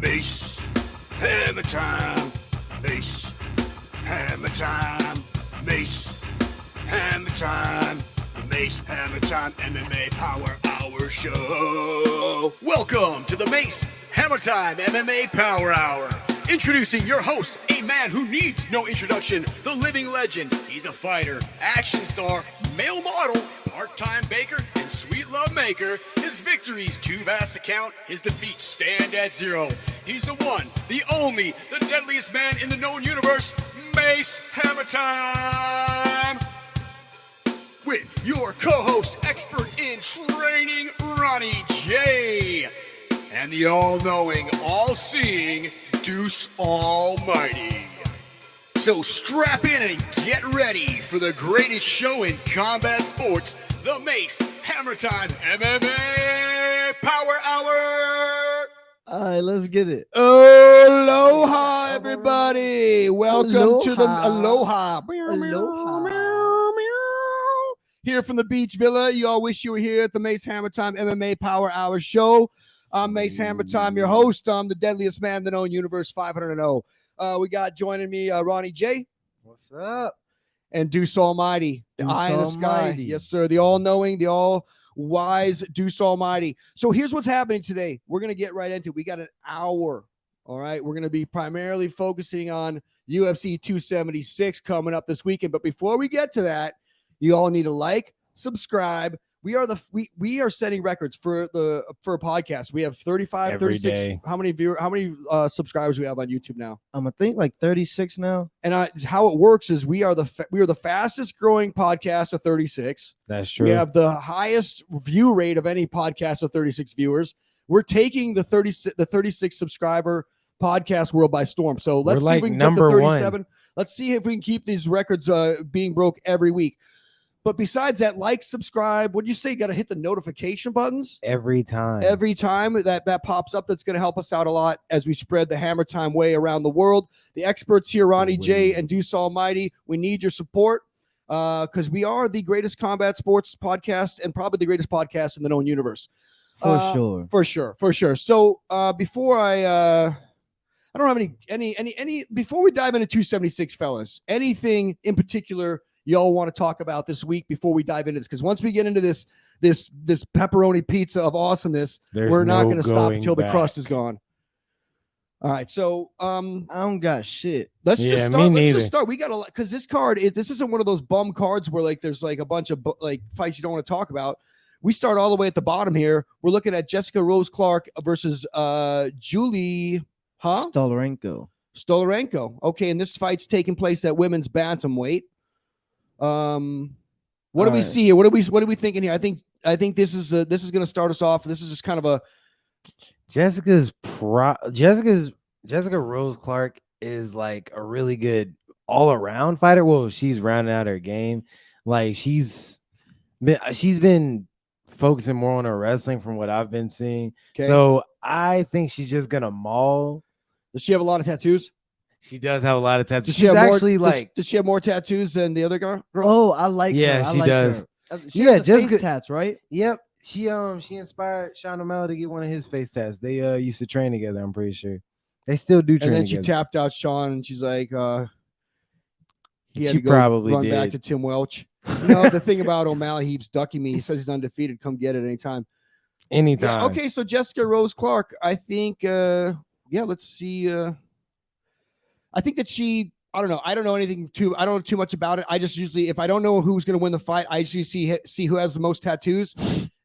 Mace Hammertime. Mace Hammertime. Mace Hammertime. The Mace Hammertime MMA Power Hour Show. Welcome to the Mace Hammertime MMA Power Hour. Introducing your host, a man who needs no introduction, the living legend. He's a fighter, action star, male model, part-time baker, and sweet love maker. His victories too vast to count, his defeats stand at zero. He's the one, the only, the deadliest man in the known universe, Mace Hammertime. With your co-host, expert in training, Ronnie J. And the all-knowing, all-seeing Deuce Almighty. So strap in and get ready for the greatest show in combat sports, the Mace Hammertime MMA Power Hour. All right, let's get it. Aloha, everybody. Welcome to the Aloha. Here from the Beach Villa. You all wish you were here at the Mace Hammertime MMA Power Hour show. I'm Mace Hammertime, your host. I'm the deadliest man in the known universe, 500-0. We got joining me Ronnie J. What's up? And Deuce Almighty, the eye in the sky. Yes, sir. The all-knowing, the all-wise Deuce Almighty. So here's what's happening today. We're going to get right into it. We got an hour. All right. We're going to be primarily focusing on UFC 276 coming up this weekend. But before we get to that, you all need to like, subscribe. We are setting records for a podcast. We have 35, Every 36. day. How many subscribers we have on YouTube now? I think like 36 now. And how it works is we are the fastest growing podcast of 36. That's true. We have the highest view rate of any podcast of 36 viewers. We're taking the 36 subscriber podcast world by storm. So let's see if we can get to 37. One. Let's see if we can keep these records being broke every week. But besides that, like, subscribe. What'd you say? You got to hit the notification buttons every time. Every time that pops up, that's going to help us out a lot as we spread the Hammer Time way around the world. The experts here, Ronnie J and Deuce Almighty, we need your support because we are the greatest combat sports podcast and probably the greatest podcast in the known universe. For sure. So before I don't have any. Before we dive into 276, fellas, anything in particular y'all want to talk about this week before we dive into this? Because once we get into this pepperoni pizza of awesomeness, we're not going to stop until the crust is gone. All right, so I don't got shit. Let's just start. We got to, because this card, this isn't one of those bum cards where like there's like a bunch of like fights you don't want to talk about. We start all the way at the bottom here. We're looking at Jessica Rose Clark versus Julie Stolarenko. Okay, and this fight's taking place at women's bantamweight. What do we see here? What are we thinking here? I think this is going to start us off. This is just kind of a Jessica Rose Clark is like a really good all-around fighter. Well, she's rounding out her game. Like she's been focusing more on her wrestling from what I've been seeing. Okay. So I think she's just gonna maul. Does she have a lot of tattoos? She does have a lot of tattoos. Does she have more tattoos than the other girl? Oh, I like her. Yeah, she does. She has just face tats, right? Yep. She inspired Sean O'Malley to get one of his face tats. They used to train together, I'm pretty sure. They still do train together. And then she tapped out Sean and she's like, he had she to go probably run did. Back to Tim Welch. You know, the thing about O'Malley, he's ducking me. He says he's undefeated. Come get it anytime. Anytime. Yeah, okay, so Jessica Rose Clark, I think, let's see. I think that I don't know. I don't know too much about it. I just usually, if I don't know who's going to win the fight, I usually see who has the most tattoos,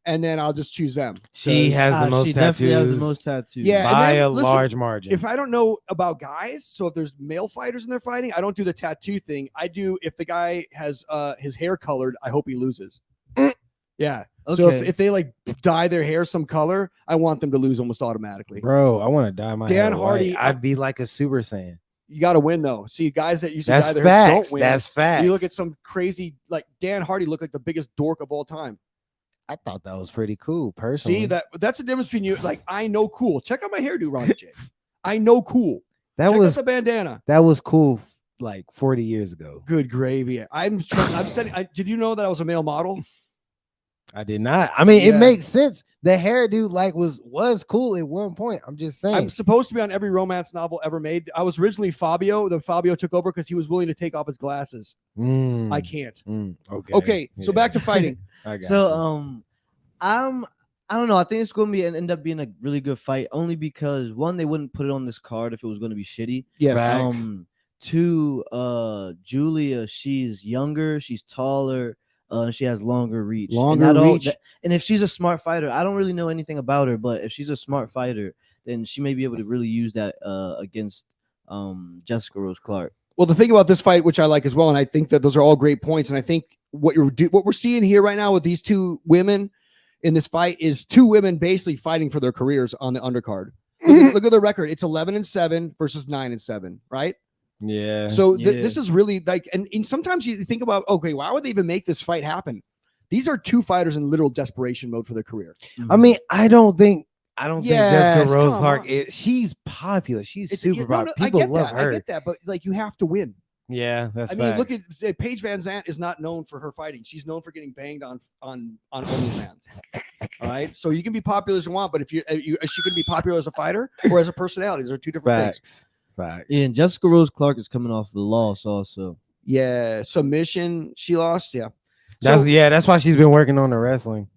and then I'll just choose them. She has the most tattoos. Definitely has the most tattoos. Yeah, by a large margin. If I don't know about guys, so if there's male fighters and they're fighting, I don't do the tattoo thing. I do if the guy has his hair colored, I hope he loses. Yeah. Okay. So if they like dye their hair some color, I want them to lose almost automatically. Bro, I want to dye my hair Hardy. White. I'd be like a Super Saiyan. You got to win though. See, guys that usually dye their hair don't win. That's facts. You look at some crazy, like Dan Hardy looked like the biggest dork of all time. I thought that was pretty cool, personally. See, that's the difference between you. Like, I know cool. Check out my hairdo, Ronnie J. I know cool. Check out the bandana. That was cool like 40 years ago. Good gravy. I'm saying, did you know that I was a male model? I did not. I mean, it Yeah. makes sense. The hairdo like was cool at one point. I'm just saying. I'm supposed to be on every romance novel ever made. I was originally Fabio. Then Fabio took over because he was willing to take off his glasses. I can't. Okay, so back to fighting. I got So I don't know. I think it's going to end up being a really good fight, only because one, they wouldn't put it on this card if it was going to be shitty. Yes. Facts. Two, Julia, she's younger, she's taller, she has longer reach. And if she's a smart fighter, I don't really know anything about her, but if she's a smart fighter, then she may be able to really use that against Jessica Rose Clark. Well, the thing about this fight, which I like as well, and I think that those are all great points, and I think what we're seeing here right now with these two women in this fight is two women basically fighting for their careers on the undercard. Look at the record. It's 11-7 versus 9-7, right? Yeah. So this is really like, and sometimes you think about, okay, why would they even make this fight happen? These are two fighters in literal desperation mode for their career. I mean, I don't think Jessica Rose Clark she's popular. She's super popular. People love her. I get that, but like you have to win. Yeah, that's. I mean, look at Paige Van Zandt is not known for her fighting. She's known for getting banged on OnlyFans. All right, so you can be popular as you want, but if is she going to be popular as a fighter or as a personality? Those are two different things. Facts. Yeah, and Jessica Rose Clark is coming off the loss also. Yeah, submission. She lost. Yeah, that's why she's been working on the wrestling.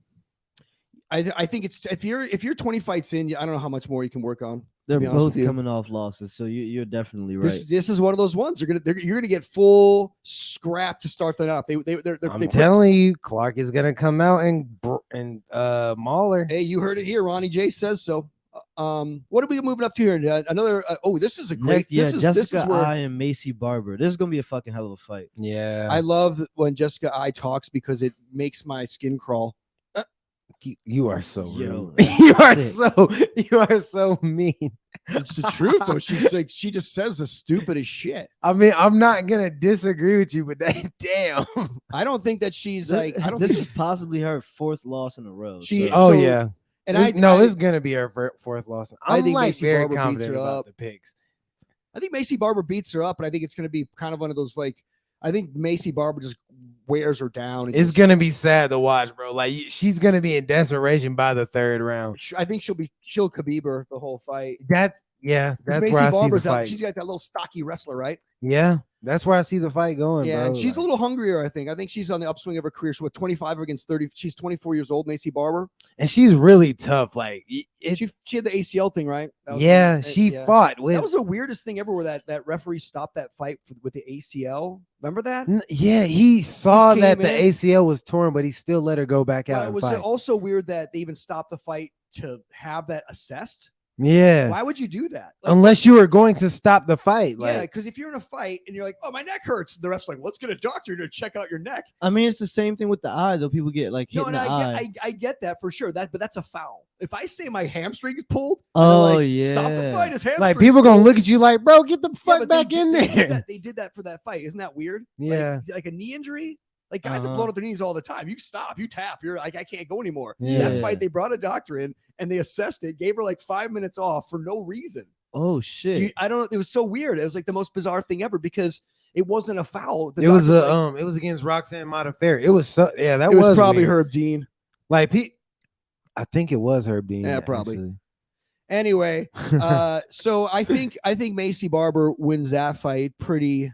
I think it's if you're 20 fights in, I don't know how much more you can work on. They're both coming off losses, so you're definitely right. This is one of those ones. You're gonna get full scrap to start that up. I'm telling you, Clark is gonna come out and maul her. Hey, you heard it here. Ronnie J says so. What are we moving up to here? Another. This is a great. Jessica I and Macy Barber. This is gonna be a fucking hell of a fight. Yeah, I love when Jessica I talks because it makes my skin crawl. You are so rude. You are so mean. It's the truth though. She's like, she just says the stupidest shit. I mean, I'm not gonna disagree with you, but damn. I don't think that she's like. I don't. This is possibly her fourth loss in a row. Yeah. And it's gonna be her fourth loss. I think like Macy very Barber confident beats her about up. the picks. I think Macy Barber beats her up, but I think it's gonna be kind of one of those like. I think Macy Barber just wears her down. It's gonna be sad to watch, bro. Like she's gonna be in desperation by the third round. I think she'll Khabib her the whole fight. That's where I see the fight. She's got that little stocky wrestler, right? Yeah, that's where I see the fight going. Yeah, bro. And she's a little hungrier. I think she's on the upswing of her career. She's 25 against 30. She's 24 years old, Macy Barber, and she's really tough. Like she had the ACL thing, right? She fought with. That was the weirdest thing ever, where that referee stopped that fight with the ACL. Remember that? Yeah, he saw that the ACL was torn, but he still let her go back out. It was also weird that they even stopped the fight to have that assessed. Yeah. Why would you do that? Like, unless you were going to stop the fight. Yeah, because if you're in a fight and you're like, oh, my neck hurts, the ref's like, let's get a doctor to check out your neck. I mean, it's the same thing with the eye, though. People get like hit in the eye. I get that for sure. But that's a foul. If I say my hamstring's pulled, stop the fight. His hamstring. Like people gonna look at you like, bro, get the fuck back in there. They did that for that fight. Isn't that weird? Yeah. Like a knee injury. Like guys have blown up their knees all the time. You stop, you tap. You're like, I can't go anymore. Yeah. That fight, they brought a doctor in and they assessed it, gave her like 5 minutes off for no reason. Oh shit! I don't know. It was so weird. It was like the most bizarre thing ever because it wasn't a foul. It was against Roxanne Modafferi. It was that was probably weird. Herb Dean. Like I think it was Herb Dean. Yeah, probably. Actually. Anyway, so I think Macy Barber wins that fight pretty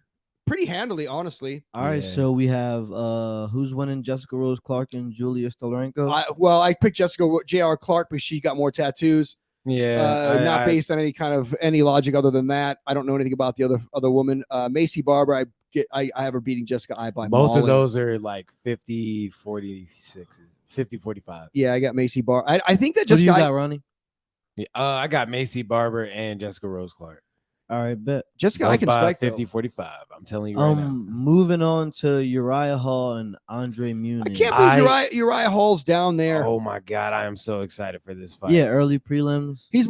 handily, honestly. All right, so we have who's winning, Jessica Rose Clark and Julia Stolarenko? I picked Jessica J.R. Clark because she got more tattoos. Yeah, not based on any logic other than that. I don't know anything about the other woman. Macy Barber, I have her beating Jessica I by both mauling. of those are like 50-46, 50-45. Yeah, I got Macy Barber. I think that just got Ronnie. Yeah, I got Macy Barber and Jessica Rose Clark. All right, bet. Jessica, I can strike 50-45. I'm telling you right now. Moving on to Uriah Hall and Andre Muniz. I can't believe Uriah Hall's down there. Oh my god, I am so excited for this fight. Yeah, early prelims. He's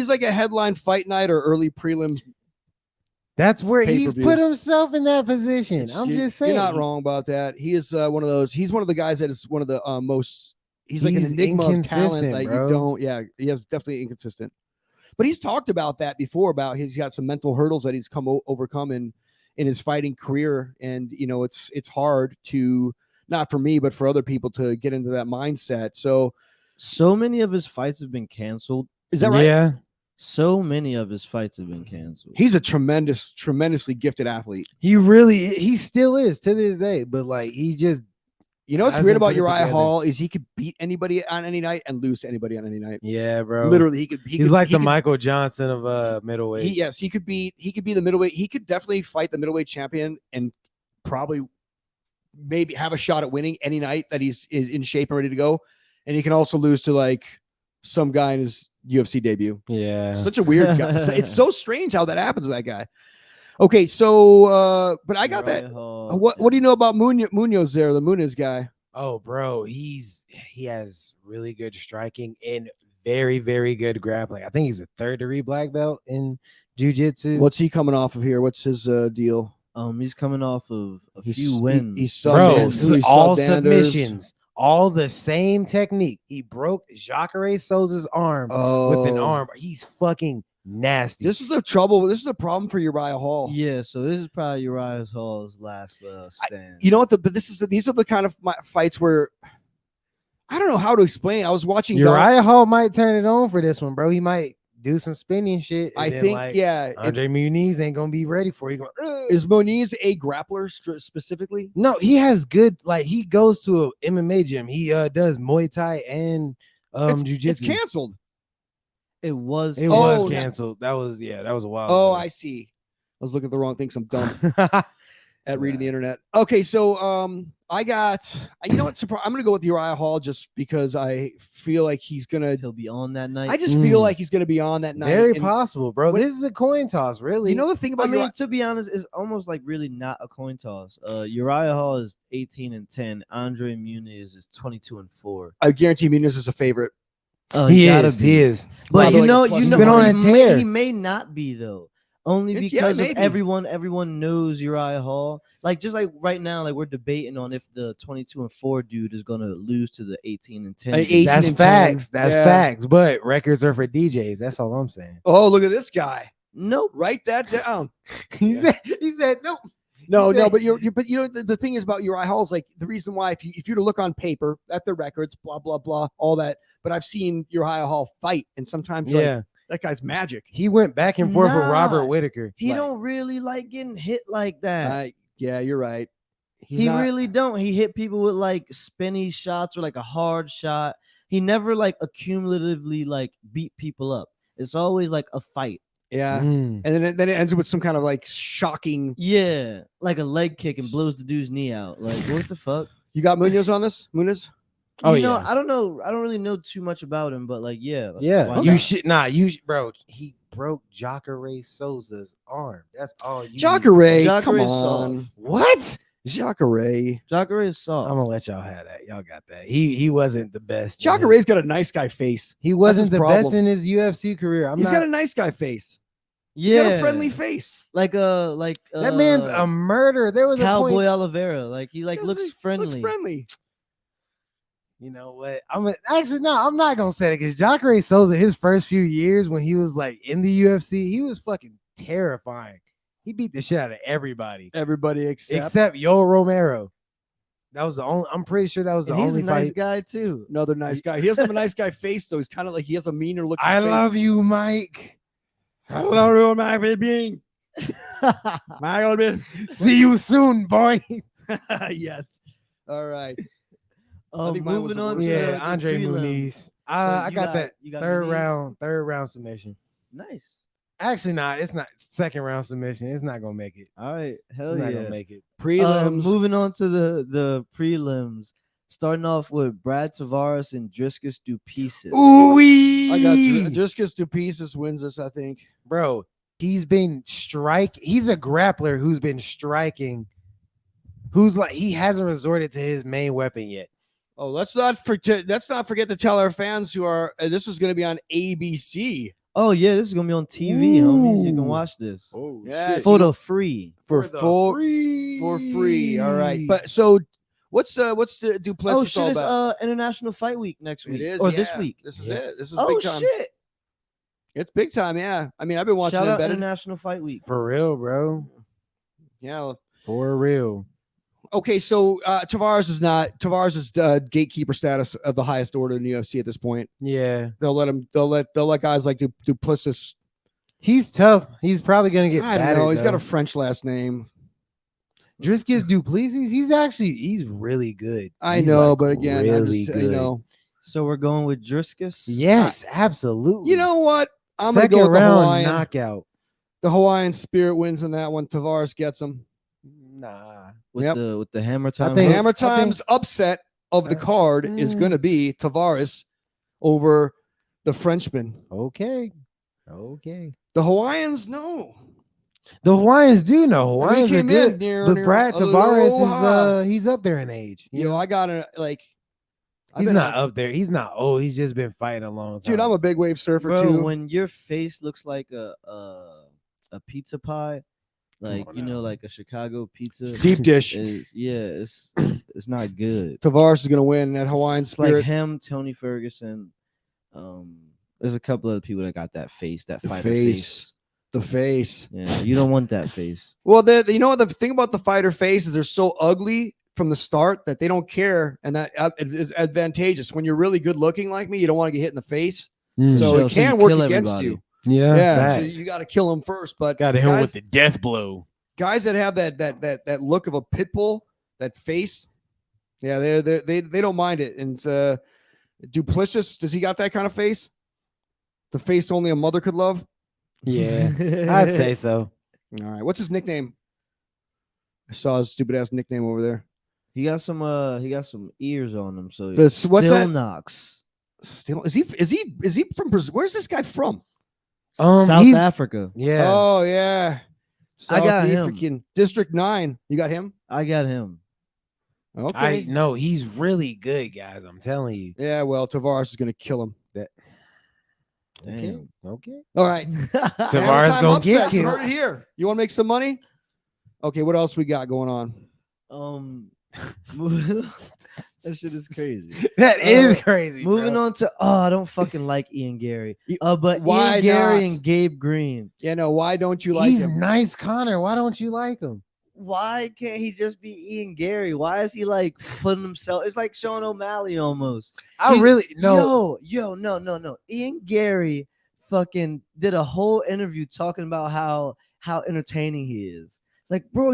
like a headline fight night or early prelims. That's where he's put himself in that position. I'm just saying. You're not wrong about that. He is one of those. He's one of the guys that is one of the most. He's like an enigma of talent that you don't. Yeah, he is definitely inconsistent. But he's talked about that before. About he's got some mental hurdles that he's overcome in his fighting career, and it's hard to not for me, but for other people to get into that mindset. So many of his fights have been canceled. Is that right? Yeah. So many of his fights have been canceled. He's a tremendously gifted athlete. He still is to this day, but like he just You know what's hasn't weird about put it Uriah together. Hall is he could beat anybody on any night and lose to anybody on any night. Yeah, bro. Literally, He's like the Michael Johnson of middleweight. He could be the middleweight. He could definitely fight the middleweight champion and probably maybe have a shot at winning any night that he's in shape and ready to go. And he can also lose to like some guy in his UFC debut. Yeah. Such a weird guy. It's so strange how that happens to that guy. Okay, so but I got that. What do you know about Munoz there, the Munoz guy? Oh, bro, he has really good striking and very, very good grappling. I think he's a third-degree black belt in jiu-jitsu. What's he coming off of here? What's his deal? He's coming off of a few wins. He's all submissions, all the same technique. He broke Jacare Souza's arm with an arm. He's fucking nasty. This is the trouble. This is a problem for Uriah Hall. Yeah, so this is probably Uriah Hall's last stand. You know what? But these are the kind of fights where I don't know how to explain. I was watching Uriah Hall might turn it on for this one, bro. He might do some spinning shit. I think, Andre Muniz ain't gonna be ready for it. Is Moniz a grappler specifically? No, he has good. Like he goes to a MMA gym. He does Muay Thai and jiu-jitsu. It's canceled. It was canceled. That was a while. Oh, ago. I see. I was looking at the wrong thing. So I'm dumb at reading the internet. Okay, so I got. You know what? I'm gonna go with Uriah Hall just because I feel like he'll be on that night. I just feel like he's gonna be on that night. Very possible, bro. This is a coin toss, really. You know the thing about to be honest, it's almost like really not a coin toss. Uriah Hall is 18-10. Andre Muniz is 22-4. I guarantee Muniz is a favorite. He is. But you know, he's been on a tear. He may not be though. Only because of everyone knows Uriah Hall. Like just like right now, like we're debating on if the 22-4 dude is gonna lose to the 18-10. That's facts. That's facts. But records are for DJs. That's all I'm saying. Oh, look at this guy. Nope. Write that down. He said nope. No, but you know the thing is about Uriah Hall is like the reason why if you were to look on paper at the records, blah blah blah, all that. But I've seen Uriah Hall fight, and sometimes like, that guy's magic. He went back and forth with Robert Whittaker. He don't really like getting hit like that. Yeah, you're right. He really don't. He hit people with like spinny shots or like a hard shot. He never like accumulatively like beat people up. It's always like a fight. Yeah, and then it ends with some kind of like shocking. Yeah, like a leg kick and blows the dude's knee out. Like what the fuck? You got Munoz on this? Munoz? Oh, you know, I don't know. I don't really know too much about him, but like, yeah. Okay. You should bro. He broke Jacare Souza's arm. That's all you Jacare, come on. What? Jacare is soft. I'm gonna let y'all have that. Y'all got that. He wasn't the best. Jacare's got a nice guy face. He wasn't the best in his UFC career. He's got a nice guy face. Yeah, he got a friendly face. Like that man's a murderer. There was Cowboy a point. Oliveira. Like he looks friendly. Looks friendly. You know what? I'm not gonna say it because Jacare Souza, his first few years when he was like in the UFC, he was fucking terrifying. He beat the shit out of everybody. Everybody except Yoel Romero. That was the only. I'm pretty sure that was the only He's a nice fight. guy too. Another nice guy. He doesn't have a nice guy face though. He's kind of like he has a meaner looking. I face. love you, Mike. I love you, my baby. My baby. See you soon, boy. Yes. All right. Moving on to the Andre Muniz. I got that third round submission. Nice. Actually, it's not second round submission. It's not gonna make it. All right, hell it's yeah. Not gonna make it. Prelims. Moving on to the prelims. Starting off with Brad Tavares and Dricus Du Plessis. Ooh-wee! I got Dricus Du Plessis wins this, I think. Bro, he's been He's a grappler who's been striking. Who's like he hasn't resorted to his main weapon yet. Oh, let's not forget to tell our fans who are this is going to be on ABC. Oh yeah, this is gonna be on TV, homies. You can watch this. Oh yeah, shit. For the free. For free. All right. But so what's the Du Plessis all about? It's International Fight Week next week. It is or this week. This is it. This is big time. Shit. It's big time, yeah. I mean, I've been watching Shout out Embedded. International Fight Week. For real, bro. Yeah. For real. Okay, so Tavares is gatekeeper status of the highest order in the UFC at this point. Yeah, They'll let guys like Duplessis. he's tough. He's probably gonna get I don't battered. know. He's got though. a French last name. Dricus Duplessis. He's really good. I He's, know, like, but again, really I'm good. So we're going with Driscus. Yes, absolutely. You know what? I'm Second gonna go with the round Hawaiian. knockout. The Hawaiian Spirit wins in that one. Tavares gets him. Nah, with the hammer time. think- Hammer Time's upset of the card is going to be Tavares over the Frenchman. okay. The Hawaiians, no. The Hawaiians do know. We Hawaiians are came in good, near but Brad Tavares Aloha. is he's up there in age. You know? I got to like. He's not up there. He's not old. He's just been fighting a long time. Dude, I'm a big wave surfer Bro, too. when your face looks like a pizza pie, like like a Chicago pizza Deep dish. it's not good. Tavares is going to win that Hawaiian It's like Spirit. him, Tony Ferguson. There's a couple other people that got that face, that fighter face. The face. Yeah, you don't want that face. Well, you know what the thing about the fighter face is they're so ugly from the start that they don't care, and that is advantageous. When you're really good looking like me, you don't want to get hit in the face, so it can work against you. Yeah, so you got to kill them first. But got to hit him with the death blow. Guys that have that look of a pit bull, that face, yeah, they don't mind it. And Duplessis, does he got that kind of face? The face only a mother could love. Yeah, I'd say so. All right, what's his nickname? I saw his stupid ass nickname over there. He got some ears on him, so What's that? Knocks. Still, is he from Brazil? Where's this guy from? South Africa. Yeah. Oh yeah. I got him. District 9. You got him? I got him. Okay. I know he's really good, guys. I'm telling you. Yeah, well, Tavares is gonna kill him. Okay. All right. Tavares gonna get killed. You heard it here. You want to make some money? Okay, what else we got going on? That shit is crazy. That is crazy. Moving bro. on to I don't fucking like Ian Gary. But why Ian Gary not? and Gabe Green. Yeah, no. Why don't you like He's him? nice, Connor. Why don't you like him? Why can't he just be Ian Gary? Why is he like putting himself? It's like Sean O'Malley almost. No. Ian Gary fucking did a whole interview talking about how entertaining he is. Like, bro,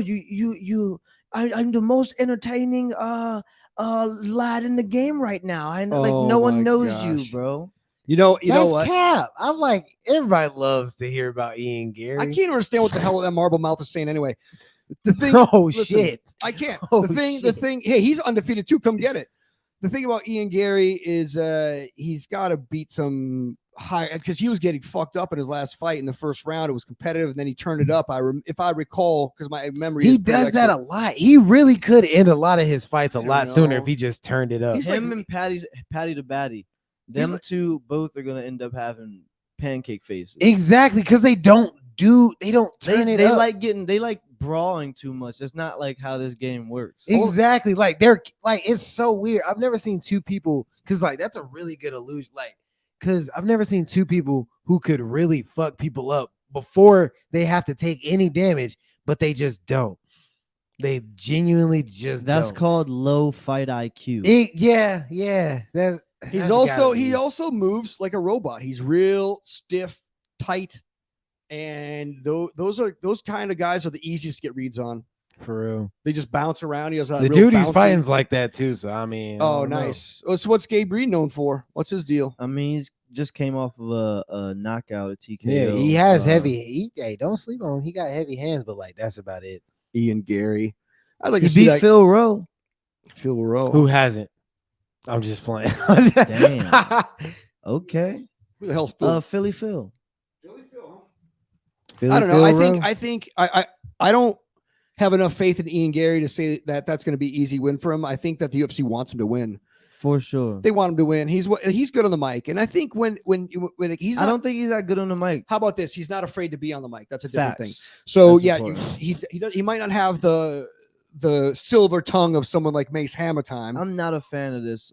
I'm the most entertaining lad in the game right now. No one knows you, bro. You know That's what? cap. I'm like, everybody loves to hear about Ian Gary. I can't understand what the hell that marble mouth is saying anyway. The thing. Listen, shit. I can't. Oh, The thing. Hey, he's undefeated too. Come get it. The thing about Ian Gary is he's got to beat some high because he was getting fucked up in his last fight in the first round. It was competitive, and then he turned it up. If I recall, because my memory. He does that a lot. He really could end a lot of his fights a lot sooner if he just turned it up. Him and Patty the Batty, them two both are gonna end up having pancake faces. Exactly, because they don't turn it they up. they like brawling too much. That's not like how this game works. Exactly. Like they're like, it's so weird. I've never seen two people because like that's a really good illusion. Like, because I've never seen two people who could really fuck people up before they have to take any damage, but they just don't. They genuinely just That's don't. called low fight IQ. Yeah. He also moves like a robot. He's real stiff, tight, and those kind of guys are the easiest to get reads on. For real. They just bounce around. He has The dude he's fighting's like that too. So I mean, oh, nice. So what's Gabe Reed known for? What's his deal? I mean, he's just came off of a knockout at TKO. Yeah, he has heavy. Hey, don't sleep on him. He got heavy hands, but like that's about it. Ian Gary. I'd like He to see beat that. Phil Rowe. Phil Rowe. Who hasn't? I'm just playing. Damn. Okay. Who the hell's Phil? Philly Phil. I don't know. I think I don't have enough faith in Ian Gary to say that that's going to be easy win for him. I think that the UFC wants him to win. For sure. They want him to win. He's good on the mic, and I think when he's I don't think he's that good on the mic. How about this? He's not afraid to be on the mic. That's a different thing. Facts. So That's he might not have the silver tongue of someone like Mace Hammertime. I'm not a fan of this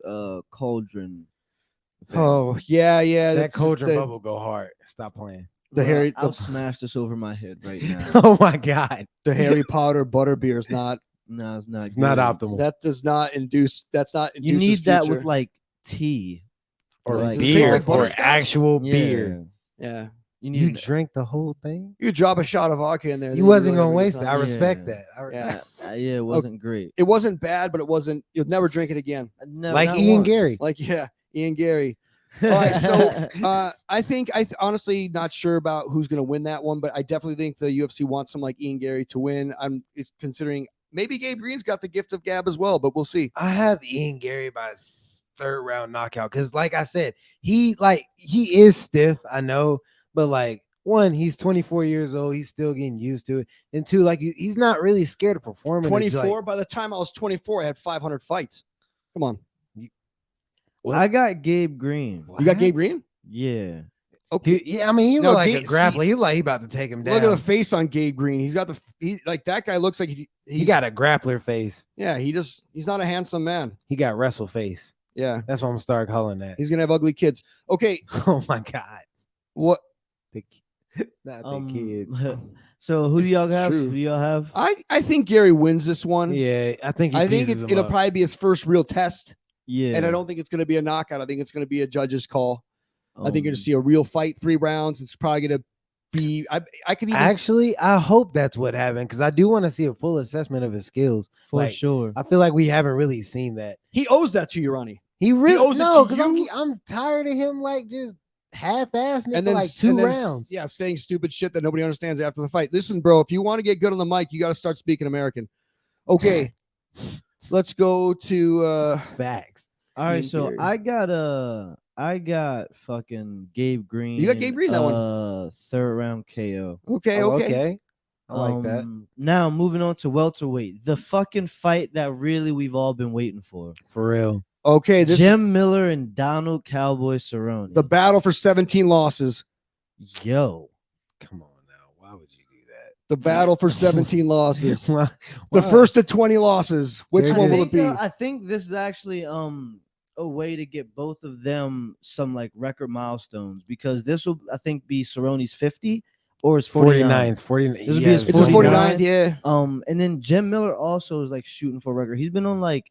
cauldron thing. Oh yeah. That cauldron bubble go hard. Stop playing. I'll smash this over my head right now. Oh my god. The Harry Potter butterbeer is not No, it's not. It's not good. optimal. That does not induce. That's not. You need that with future. like tea Or like- Does it taste beer, like or butterscotch? actual beer. Yeah. You You need drink the whole thing. You drop a shot of vodka in there. You then wasn't really gonna have a good waste it. I time. respect Yeah. that. yeah, it wasn't great. It wasn't bad, but it wasn't. You'll never drink it again. No, Like not Ian once. Gary. Like Ian Gary. All right, so I think honestly not sure about who's going to win that one, but I definitely think the UFC wants some like Ian Gary to win. I'm considering maybe Gabe Green's got the gift of gab as well, but we'll see. I have Ian Gary by third round knockout because, like I said, he is stiff. I know, but like one, he's 24 years old. He's still getting used to it, and two, like he's not really scared of performing. 24. By the time I was 24, I had 500 fights. Come on, I got Gabe Green. you got Gabe Green? Yeah. Okay. Yeah, I mean, he No, look like a Gabe- grappler. He like he about to take him down. Look at the face on Gabe Green. He's got like that guy looks like he got a grappler face. Yeah, he's not a handsome man. He got wrestle face. Yeah, That's what I'm gonna start calling that. he's gonna have ugly kids. Okay, Oh my god, what not the kids. So who do y'all have? True. Who do y'all have? I think Gary wins this one. Yeah, I think it'll probably be his first real test, Yeah. and I don't think it's gonna be a knockout. I think it's gonna be a judge's call. I think you're Um, gonna see a real fight, 3 rounds. It's probably gonna be. I could even Actually, I hope that's what happened because I do want to see a full assessment of his skills. for like, sure. I feel like we haven't really seen that. he owes that to you, Ronnie. He really owes it no, to because you. I'm tired of him like just half-assing it And for then like 2 and then rounds. yeah, saying stupid shit that nobody understands after the fight. Listen, bro, if you want to get good on the mic, you got to start speaking American. Okay, let's go to Facts. All right, Ian so Gary. I got fucking Gabe Green. You got Gabe Green, that one? Third round KO. okay. I like that. Now moving on to welterweight, the fucking fight that really we've all been waiting for. For real. Okay, this Jim Miller and Donald Cowboy Cerrone. the battle for 17 losses. Yo, Come on now. Why would you do that? The battle for 17 losses. Why- The why? first to 20 losses. Which They're one will just- it be? I think this is actually a way to get both of them some like record milestones because this will I think be Cerrone's 50 or it's 49. 49th. 49. This would be Yeah, his It's his 49th, 49th, yeah. And then Jim Miller also is like shooting for a record. He's been on like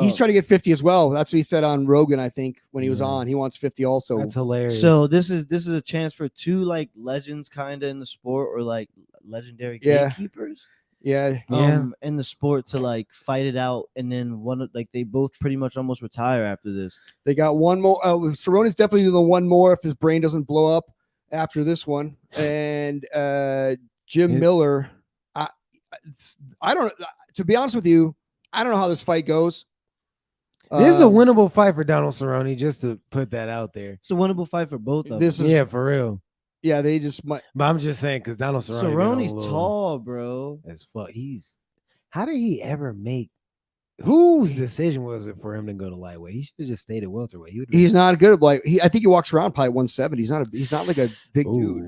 He's trying to get 50 as well. That's what he said on Rogan, I think, when he was Yeah. on. He wants 50 also. That's hilarious. So this is a chance for two like legends kind of in the sport or like legendary Yeah. gatekeepers Yeah. Yeah. in the sport to like fight it out and then one of like they both pretty much almost retire after this. They got one more. Cerrone's definitely doing the one more if his brain doesn't blow up after this one. And Jim It- Miller, I don't. To be honest with you, I don't know how this fight goes. this is a Um, winnable fight for Donald Cerrone, just to put that out there. It's a winnable fight for both of This them. is Yeah, for real. yeah. They just might. But I'm just saying because Donald Cerrone been on a Cerrone's little tall, bro. as fuck. How did he ever make? Whose decision was it for him to go to lightweight? He should have just stayed at welterweight. He would He's not good at like. I think he walks around probably 170. He's not like a big dude.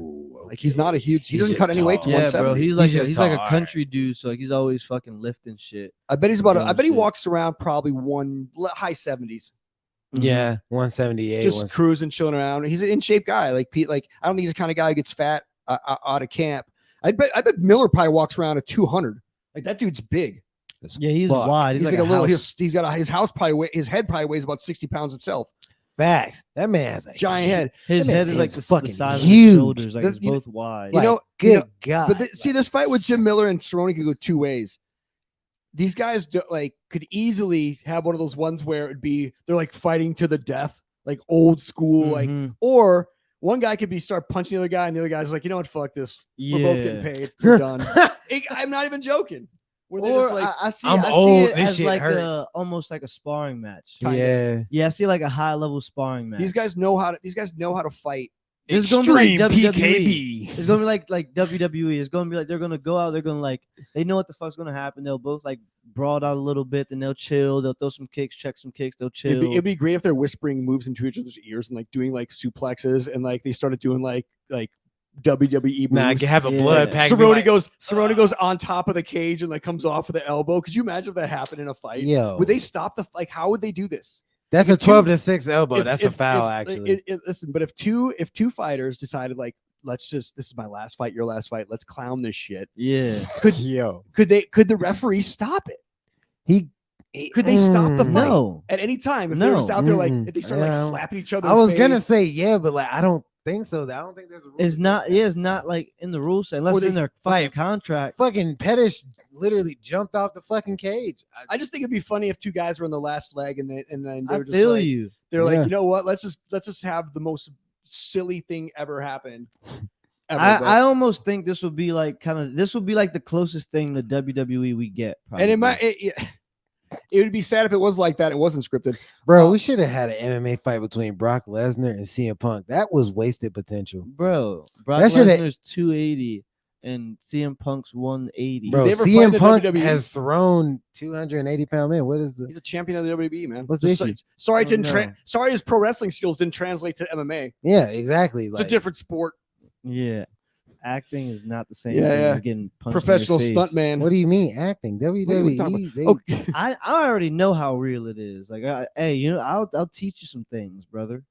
Like he's not a huge. He doesn't cut any weight to Yeah, bro. 170. He's like just he's like a tall, country dude, so like he's always fucking lifting shit. I bet he's about. I bet he Shit. walks around probably high 70s. Yeah, 178. Just cruising, chilling around. He's an in shape guy. Like Pete. Like I don't think he's the kind of guy who gets fat out of camp. I bet Miller probably walks around at 200. Like that dude's big. Yeah, he's Fuck. wide. He's like a little. house. He's got his house probably. His head probably weighs about 60 pounds himself. Facts. That man has a Giant head. His That head man's is like head's the fucking size huge. of his shoulders. Like This- it's you know- both wide. You know, Good God. But see, this fight with Jim Miller and Cerrone could go 2 ways. These guys could easily have one of those ones where it'd be they're like fighting to the death, like old school, like Mhm. or one guy could be start punching the other guy, and the other guy's like, you know what, fuck this. yeah. We're both getting paid. We're done. I'm not even joking. Where they're Or just like, I see, I'm I see old, it this as shit like hurts. almost like a sparring match. kinda. Yeah. Yeah, I see like a high level sparring match. these guys know how to fight. This is gonna be like Extreme WWE. PKB. It's gonna be like WWE. It's gonna be like they're gonna go out. They're gonna like they know what the fuck's gonna happen. They'll both like brawl out a little bit. Then they'll chill. They'll throw some kicks, check some kicks. They'll chill. It'd be great if they're whispering moves into each other's ears and like doing like suplexes and like they started doing like WWE moves. Nah, I can have a Yeah. blood pack. and be Cerrone goes on top of the cage and like comes off with the elbow. Could you imagine if that happened in a fight? Yo, Would they stop how would they do this? that's if a two- 12-6 elbow. If- That's if- a foul, if- actually. listen, but if two fighters decided like this is my last fight, your last fight. Let's clown this shit. Yeah. Could the referee stop it? Could they stop the fight No. at any time if No. they were just out there like Mm-mm. if they start like slapping each other? I was gonna face? say yeah, but like I don't think so. I don't think there's a rule It's not. against that. Yeah, it's not like in the rules unless it's in their fucking contract. Fucking Pettis literally jumped off the fucking cage. I just think it'd be funny if two guys were in the last leg and then they I were just feel like, you. they're Yeah. like, you know what? Let's just have the most silly thing ever happen. Ever, I almost think this will be like the closest thing to WWE we get. Probably. and it would be sad if it was like that. It wasn't scripted. Bro, we should have had an MMA fight between Brock Lesnar and CM Punk. That was wasted potential. Bro, Brock That shoulda- Lesnar's 280 and CM Punk's 180. Bro, They ever CM fight in the Punk WWE? has thrown 280-pound men. What is the He's a champion of the WWE, man. What's the Just issue? Sorry, Oh, sorry, his pro wrestling skills didn't translate to MMA. Yeah, exactly. It's a different sport. Yeah, acting is not the same. Yeah, thing yeah. as getting punched Professional in your stunt face. man. What do you mean acting? What are we talking WWE. They, Okay. I already know how real it is. Like, hey, I'll teach you some things, brother.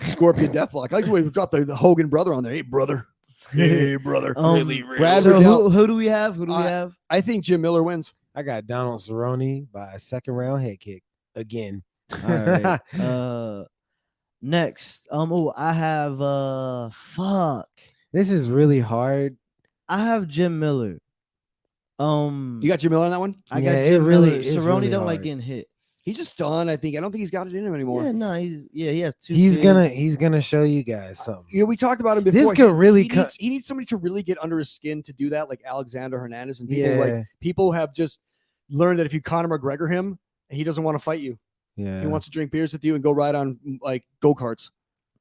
Scorpion Deathlock. I like the way we dropped the Hogan brother on there. Hey, brother. Hey, brother. Really, Brad So Riddell. who do we have? Who do we have? I think Jim Miller wins. I got Donald Cerrone by a second round head kick again. All right. Next. I have fuck. This is really hard. I have Jim Miller. You got Jim Miller on that one? I Yeah, got it Jim really Miller. is Cerrone really don't like hard. getting hit. He's just done. I think. I don't think he's got it in him anymore. Yeah, no, he has two. He's kids. gonna show you guys something. You know, we talked about him before. This could really he needs somebody to really get under his skin to do that, like Alexander Hernandez and people. Yeah. Like people have just learned that if you Conor McGregor him, he doesn't want to fight you. Yeah. He wants to drink beers with you and go ride on like go-karts,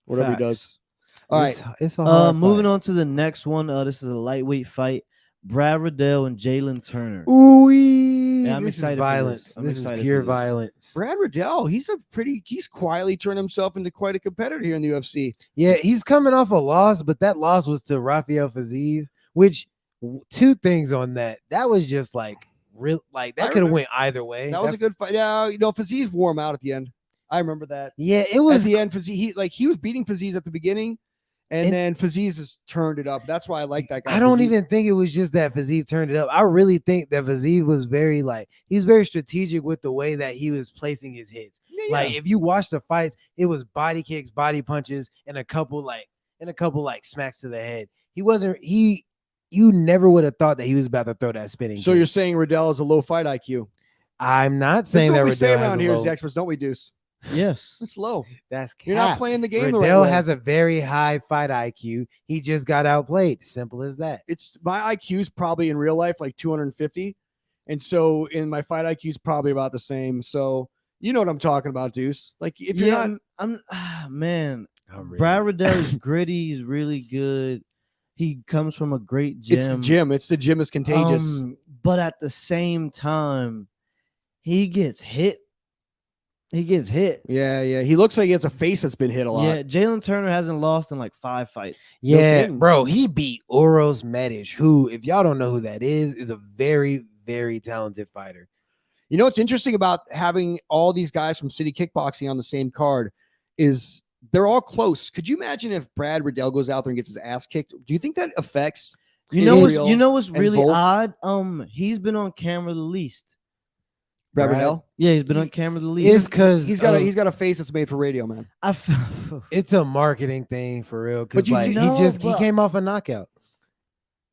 whatever he does. All right. It's a hard Moving fight. on to the next one. This is a lightweight fight. Brad Riddell and Jalen Turner. Ooh-wee. Yeah, I'm This is excited for violence. this. I'm This is excited pure for this. violence. Brad Riddell, he's quietly turned himself into quite a competitor here in the UFC. Yeah, he's coming off a loss, but that loss was to Rafael Fiziev, which two things on that. That was just like real, like that could have went either way. That was a good fight. Yeah, you know, Fiziev wore him out at the end. I remember that. Yeah, it At was the end, Fiziev, he was beating Fiziev at the beginning, and then Fiziev just turned it up. That's why I like that guy. I don't Fiziev. even think it was just that Fiziev turned it up. I really think that Fiziev was very he's very strategic with the way that he was placing his hits. Yeah, Like if you watch the fights, it was body kicks, body punches, and a couple smacks to the head. You never would have thought that he was about to throw that spinning. So kick. you're saying Riddell has a low fight IQ? I'm not This is saying what that we say Riddell has around a here low. as the experts, don't we, Deuce? Yes. It's low. That's You're not cap. playing the game Riddell the right way. has a very high fight IQ. He just got outplayed. Simple as that. It's my IQ is probably in real life like 250, and so in my fight IQ is probably about the same. So you know what I'm talking about, Deuce. Like if you're not, man. Not really. Brad Riddell is gritty. He's really good. He comes from a great gym. it's the gym. It's the gym is contagious. But at the same time, he gets hit. Yeah. He looks like he has a face that's been hit a lot. Yeah, Jalen Turner hasn't lost in like 5 fights. Yeah, kidding. bro. He beat Uros Medic, who, if y'all don't know who that is a very, very talented fighter. You know what's interesting about having all these guys from City Kickboxing on the same card is they're all close. Could you imagine if Brad Riddell goes out there and gets his ass kicked? Do you think that affects? You know Israel what's and really Volk? odd? He's been on camera the least. Brad Brad? Riddell? Yeah, he's been on camera the least. It's because He's got a face that's made for radio, man. it's a marketing thing for real. But Because you like know, he but- came off a knockout.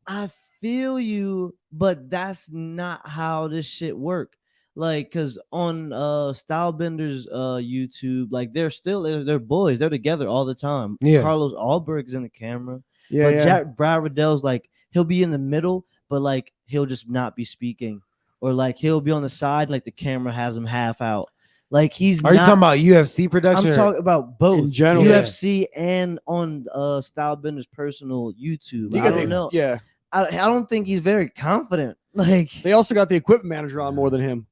I feel you, but that's not how this shit work. Like, cause on Stylebender's YouTube, like they're boys, they're together all the time. Yeah. Carlos Alberg's in the camera. Yeah, But Brad Riddell's like he'll be in the middle, but like he'll just not be speaking, or like he'll be on the side, like the camera has him half out. Like he's. Are you talking about UFC production? I'm talking about both In general, UFC and on Stylebender's personal YouTube. I don't know. Yeah. I don't think he's very confident. Like, They also got the equipment manager on more than him.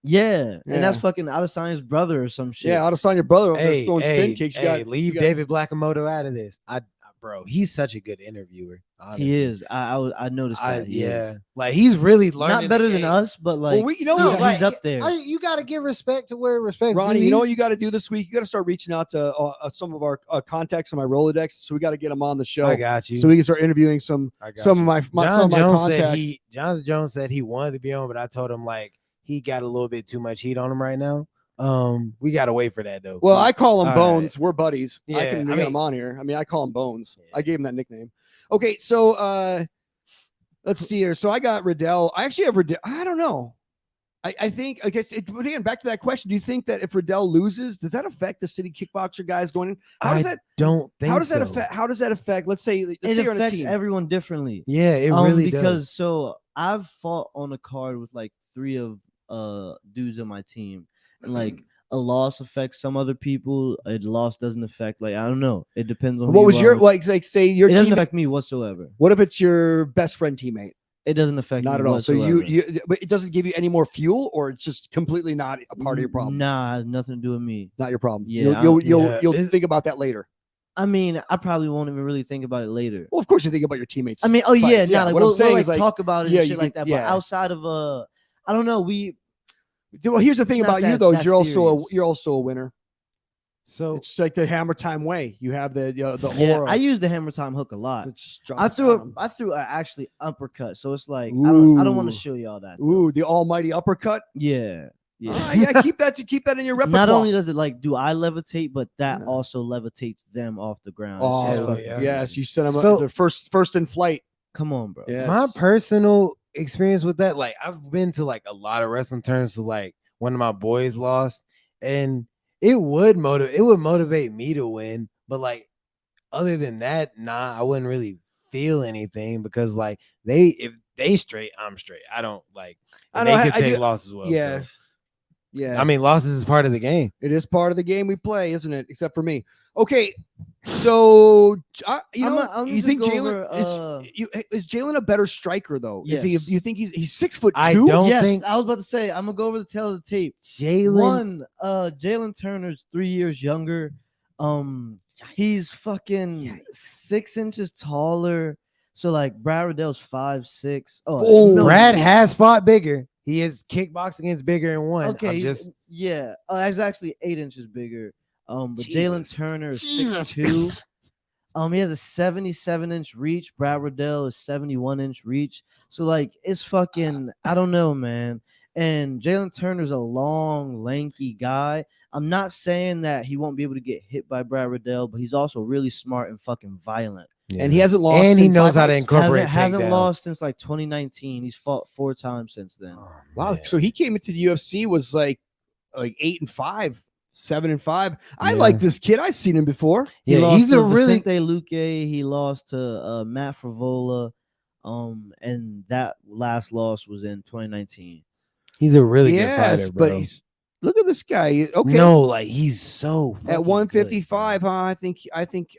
yeah. And that's Yeah. fucking Adesanya's brother or some shit. Yeah, I'll just sign your brother over there Hey, throwing hey, spin kicks. hey, leave David Blackamoto out of this. I bro, he's such a good interviewer. Honestly. He is. I noticed that. He is. Like he's really learning. Not better the than game. us, but like you know, No, he's up there. You got to give respect to where respect's Ronnie, due. you know what you got to do this week? You got to start reaching out to some of our contacts on my Rolodex. So we got to get them on the show. I got you. So we can start interviewing some of my contacts. John Jones said he wanted to be on, but I told him like he got a little bit too much heat on him right now. We got to wait for that though. Well, I call him All Bones. We're buddies. Yeah, I can get him on here. I mean, I call him Bones. I gave him that nickname. Okay, so let's see here. So I got Riddell. I actually have Riddell. I don't know. I think, I guess, again, back to that question. Do you think that if Riddell loses, does that affect the city kickboxer guys going in? How does that affect? How does that affect? Let's say It you're on a affects team. everyone differently. Yeah, it really because does. so I've fought on a card with like 3 of dudes on my team, and like a loss affects some other people. A loss doesn't affect, like, I don't know. It depends on what was your like say your it team doesn't affect me whatsoever. What if it's your best friend teammate? It doesn't affect Not me at all. whatsoever. So but it doesn't give you any more fuel, or it's just completely not a part of your problem. Nah, it has nothing to do with me. Not your problem. Yeah, You'll think about that later. I mean, I probably won't even really think about it later. Well, of course you think about your teammates. I mean, fights. like what I'm saying we'll is like talk about it yeah, and shit like that. yeah. But outside of I don't know. Well, here's the thing It's not about you that- though. that You're serious. also a winner. So It's like the Hammertime way. You have the Yeah, aura. I use the hammer time hook a lot. It just I drops threw down. actually uppercut, so it's like I don't want Ooh. to show y'all that. though. Ooh, the almighty uppercut. Yeah, yeah. Yeah, keep that in your repertoire. Not only does it like do I levitate, but that Yeah. also levitates them off the ground. Oh, It's just hell fucking yeah. crazy. yes, you sent them So- the first in flight. Come on, bro. Yes. my personal experience with that, like I've been to like a lot of wrestling tournaments. So like one of my boys lost, and it would motivate me to win. But like other than that, nah, I wouldn't really feel anything because like if they straight, I'm straight. I don't like. I And know, they could I take do- losses as well. Yeah. so. Yeah. I mean, losses is part of the game. It is part of the game we play, isn't it? Except for me. Okay, so I'm you just think go Jalen over, is Jalen a better striker though? Is he? Yes. You think he's 6'2"? I don't Yes, think I was about to say I'm gonna go over the tail of the tape. Jalen. Jalen Turner's 3 years younger. He's fucking 6 inches taller. So like Brad Riddell's 5'6". Oh, no, Brad has fought bigger. He is kickboxing against bigger and won. Okay, I'm just yeah. He's actually 8 inches bigger. But Jesus. Jalen Turner is Jesus. 6'2". He has a 77-inch reach. Brad Riddell is 71-inch reach. So like it's fucking, I don't know, man. And Jalen Turner's a long, lanky guy. I'm not saying that he won't be able to get hit by Brad Riddell, but he's also really smart and fucking violent. And he hasn't lost. And he in knows 5 how to fights. incorporate Hasn't takedowns. lost since like 2019. He's fought 4 times since then. Oh, Wow. man. So he came into the UFC was like 8-5, 7-5. I Yeah. like this kid. I've seen him before. He Yeah, lost he's to a really Vicente Luque. He lost to Matt Frivola. And that last loss was in 2019. he's a really yes, good fighter, but bro. look at this guy. Okay. No, like he's so At fucking 155, good, bro.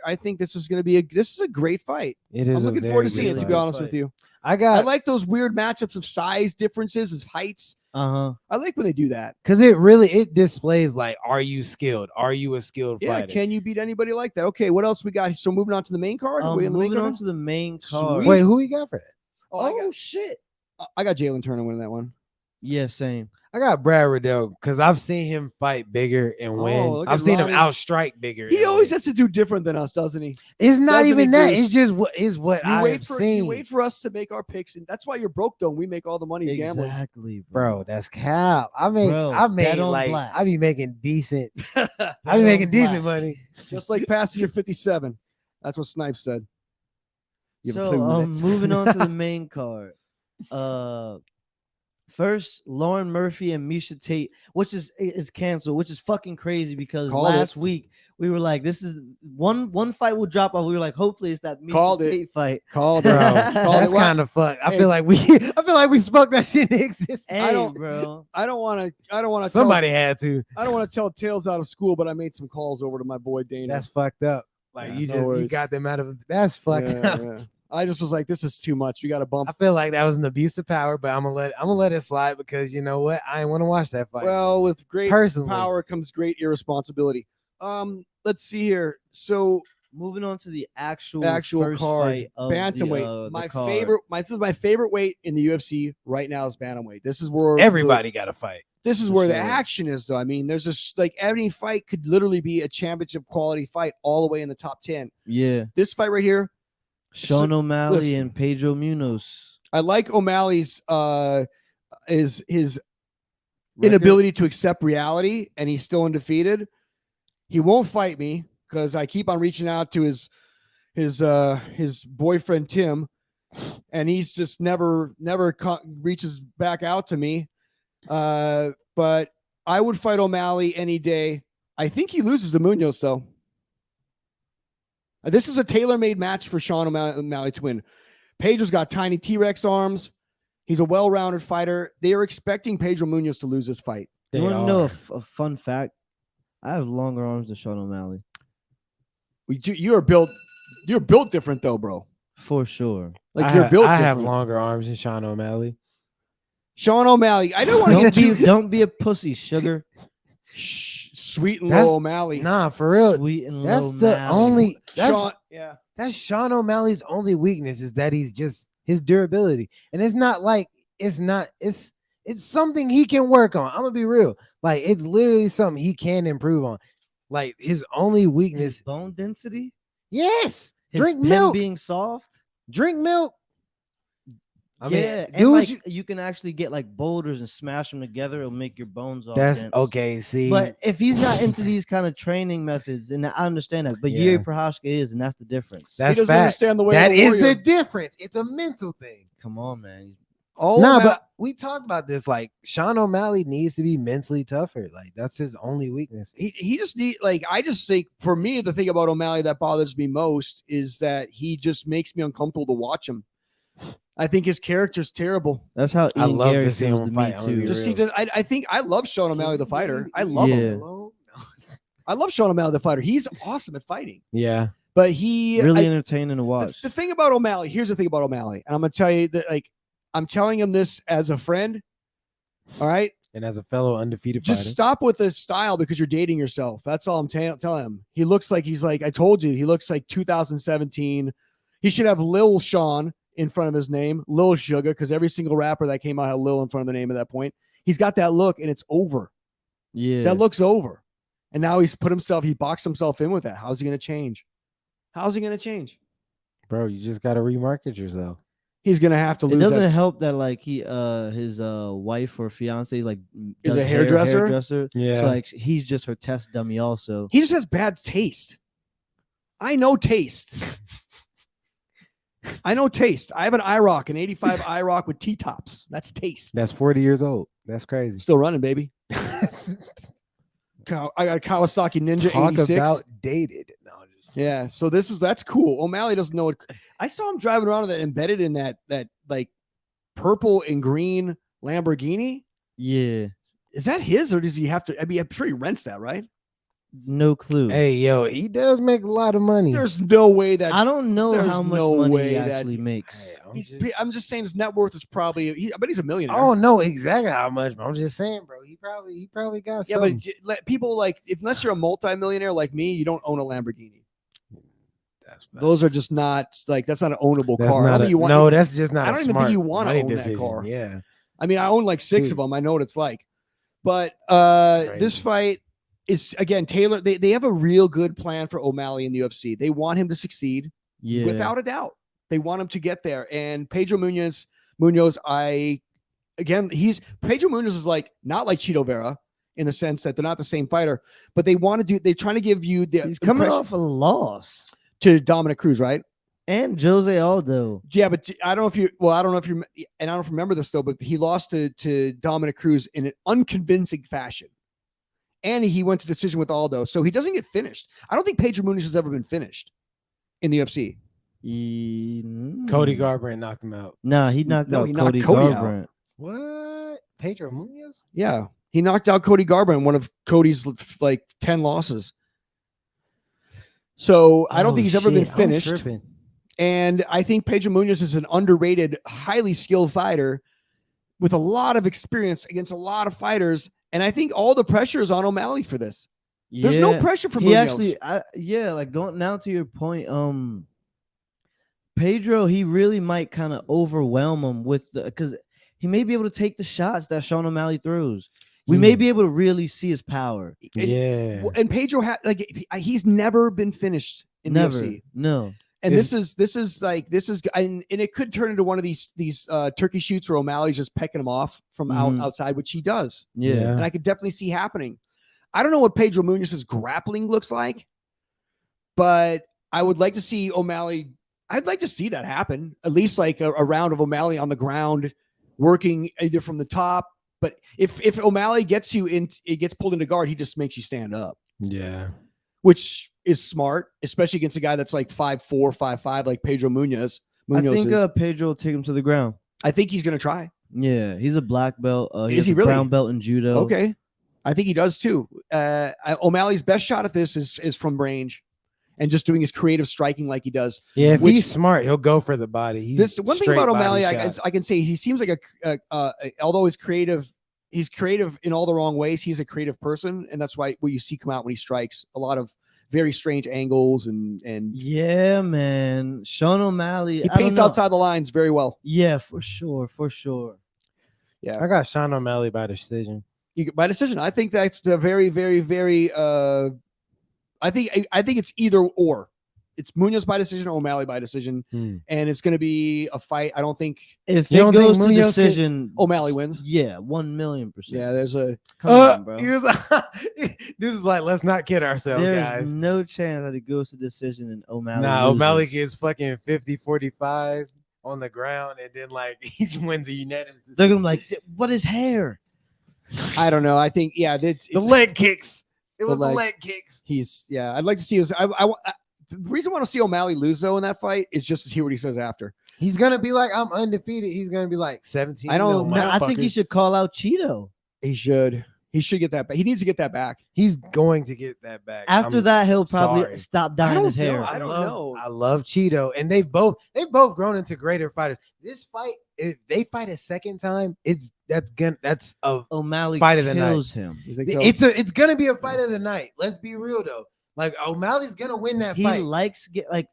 I think this is going to be a great fight. It is. I'm looking forward to seeing it. To be fight. honest with you, I I got like those weird matchups of size differences, of heights. Uh-huh. I like when they do that. because it displays like, are you skilled? Are you a skilled Yeah, fighter? can you beat anybody like that? Okay, what else we got? So moving on to the main card. Are we in the main Moving card on now? to the main card. Sweet. Wait, who we got for that? Oh, shit. I got Jalen Turner winning that one. Yeah, same. I got Brad Riddell because I've seen him fight bigger and win. look at I've seen Ronnie. him outstrike bigger. He and always win. has to do different than us, doesn't he? It's not doesn't even he, that. Bruce? It's just what You I've wait for seen. you wait for us to make our picks, and that's why you're broke. Though we make all the money gambling. Exactly, Bro, that's cap. I made bet on like black. I be making decent. I Bet be on making black. decent money. Just like Passenger 57. That's what Snipes said. You have a So clue, Nick? moving on to the main card. First, Lauren Murphy and Misha Tate, which is canceled, which is fucking crazy because Called it. last week we were like, this is one fight will drop off. We were like, hopefully it's that Misha Called it. Tate fight. Called Bro, it. that's Well, kind of fucked. I hey. feel like we spoke that shit into existence. Hey, don't- bro. I don't want to. Somebody had to. I don't want to tell tales out of school, but I made some calls over to my boy Dana. That's fucked up. Like Yeah, you no just you worries. got them out of. That's fucked Yeah, up. yeah. I just was like, this is too much. We got to bump. I feel like that was an abuse of power, but I'm gonna let it slide because you know what? I ain't want to watch that fight. Well, with great Personally. power comes great irresponsibility. Let's see here. So moving on to the actual first card, fight of bantamweight. the My card. favorite. This is my favorite weight in the UFC right now is bantamweight. This is where Everybody got to fight. This is For where the sure. action is, though. I mean, there's just like any fight could literally be a championship quality fight all the way in the top 10. Yeah, This fight right here, Sean O'Malley listen. and Pedro Munoz. I like O'Malley's his Record? inability to accept reality, and he's still undefeated. He won't fight me because I keep on reaching out to his boyfriend Tim, and he's just never reaches back out to me. But I would fight O'Malley any day. I think he loses to Munoz though. This is a tailor-made match for Sean O'Malley to win. Pedro's got tiny T-Rex arms. He's a well-rounded fighter. They are expecting Pedro Munoz to lose this fight. You want to know a fun fact? I have longer arms than Sean O'Malley. You're built different though, bro. For sure. Like you're built I different. have longer arms than Sean O'Malley. Sean O'Malley. I don't want to get Don't be a pussy, sugar. Sweet and That's- low O'Malley. Nah, for real. Sweet and That's low the Malley. only. Sean, yeah. That's Sean O'Malley's only weakness is that he's just his durability, and it's not like it's something he can work on. I'm gonna be real. Like it's literally something he can improve on. Like his only His weakness. bone density. Yes, His drink him milk. being soft. Drink milk. I mean, Yeah, do and what like, you can actually get like boulders and smash them together. It'll make your bones all that's dense. okay. See, But if he's not into these kind of training methods, and I understand that, but Yeah. Yuri Prochazka is, and that's the difference. that's doesn't facts. understand the way That of a is warrior. the difference. It's a mental thing. Come on, man. But we talked about this. Like Sean O'Malley needs to be mentally tougher. Like that's his only weakness. He just need I just think for me the thing about O'Malley that bothers me most is that he just makes me uncomfortable to watch him. I think his character's terrible. That's how I Ian love Gary to see feels him to me fight. I'm gonna too. be Just real. I think I love Sean O'Malley the fighter. I love Yeah. him. I love Sean O'Malley the fighter. He's awesome at fighting. Yeah. But he Really entertaining to watch. the thing about O'Malley, here's the thing about O'Malley, and I'm gonna tell you that I'm telling him this as a friend. All right. And as a fellow undefeated Just fighter, stop with the style because you're dating yourself. That's all I'm telling him. He looks like I told you, he looks like 2017. He should have Lil Sean in front of his name, Lil Sugar, because every single rapper that came out had Lil in front of the name at that point. He's got that look and it's over. Yeah. That look's over. And now he boxed himself in with that. How's he going to change? How's he going to change? bro, you just got to remarket yourself. He's going to have to It lose doesn't that. help that like his wife or fiance like Is does a hairdresser? hairdresser. Yeah. So like he's just her test dummy also. He just has bad taste. I know taste. I know taste. I have an IROC, an 85 IROC with T-tops. That's taste. That's 40 years old. That's crazy. Still running, baby. I got a Kawasaki Ninja Talk 86. about dated. No, just Yeah, so that's cool. O'Malley doesn't know it. I saw him driving around with that embedded in that like purple and green Lamborghini. Yeah. Is that his or does he have to? I mean, I'm sure he rents that, right? No clue. Hey, yo, he does make a lot of money. There's no way that I don't know there's how much no money way he that- actually makes. Hey, I'm just saying his net worth is probably. I bet he's a millionaire. I don't know exactly how much, but I'm just saying, bro. He probably got yeah, something. but people unless you're a multimillionaire like me, you don't own a Lamborghini. That's Those are facts. just not that's not an ownable That's car. I not don't a- think you want. no, that's just not. I don't a even think smart you wanna money own that decision. car. Yeah, I mean, I own like 6 of Dude. them. I know what it's like. But this Crazy. fight is again Taylor. They have a real good plan for O'Malley in the UFC. They want him to succeed Yeah. without a doubt. They want him to get there. And Pedro Munoz, Pedro Munoz is not like Chito Vera in the sense that they're not the same fighter, but they're trying to give you the He's coming impression off a loss. to Dominic Cruz, right? And Jose Aldo. Yeah, but I don't know if you and I don't remember this though, but he lost to Dominic Cruz in an unconvincing fashion. And he went to decision with Aldo. So he doesn't get finished. I don't think Pedro Munoz has ever been finished in the UFC. Cody Garbrandt knocked him out. Nah, he knocked No, out he knocked Cody Cody out. Garbrandt. What? Pedro Munoz? Yeah. He knocked out Cody Garbrandt, one of Cody's 10 losses. So I don't think he's ever been finished. And I think Pedro Munoz is an underrated, highly skilled fighter with a lot of experience against a lot of fighters. And I think all the pressure is on O'Malley for this. There's no pressure for he Munoz. actually, like going now to your point, Pedro, he really might kind of overwhelm him with because he may be able to take the shots that Sean O'Malley throws. We may be able to really see his power. And Pedro he's never been finished in the UFC. No. And this is and it could turn into one of these turkey shoots where O'Malley's just pecking him off from outside, which he does. Yeah. And I could definitely see happening. I don't know what Pedro Munoz's grappling looks like, but I would like to see O'Malley. I'd like to see that happen. At least like a round of O'Malley on the ground, working either from the top. But if O'Malley gets you in, it gets pulled into guard, he just makes you stand up. Yeah. Which is smart, especially against a guy that's like 5'4", 5'5", like Pedro Munoz. I think Pedro will take him to the ground. I think he's going to try. Yeah, he's a black belt. Is he a really? Brown belt in judo. Okay. I think he does too. O'Malley's best shot at this is from range and just doing his creative striking like he does. Yeah, if he's smart, he'll go for the body. This one thing about O'Malley, I can say he seems like although he's creative in all the wrong ways. He's a creative person, and that's why what you see come out when he strikes. A lot of very strange angles and yeah, man. Sean O'Malley, he paints outside the lines very well. Yeah, for sure. Yeah, I got Sean O'Malley by decision. By decision. I think that's the very, very, very. I think it's either or. It's Munoz by decision or O'Malley by decision, and it's going to be a fight. I don't think if it goes to decision, O'Malley wins. Yeah, 1,000,000%. Yeah, there's a come on, bro. This is like, let's not kid ourselves, There's guys. no chance that it goes to decision and O'Malley. Nah, O'Malley gets fucking 50-45 on the ground, and then like he wins a unanimous decision. They're gonna be like, what is hair? I don't know. I think it's the leg kicks. It was the leg kicks. I'd like to see his. The reason I want to see O'Malley lose though in that fight is just to hear what he says after. He's gonna be like, I'm undefeated. He's gonna be like 17. I think he should call out Cheeto. He should get that back. He needs to get that back. He's going to get that back. After that, he'll probably stop dyeing his hair. I don't know. I love Cheeto, and they've both grown into greater fighters. This fight, if they fight a second time, that's O'Malley fight of the night. kills him. So? It's gonna be a fight of the night. Let's be real though. Like O'Malley's gonna win that fight.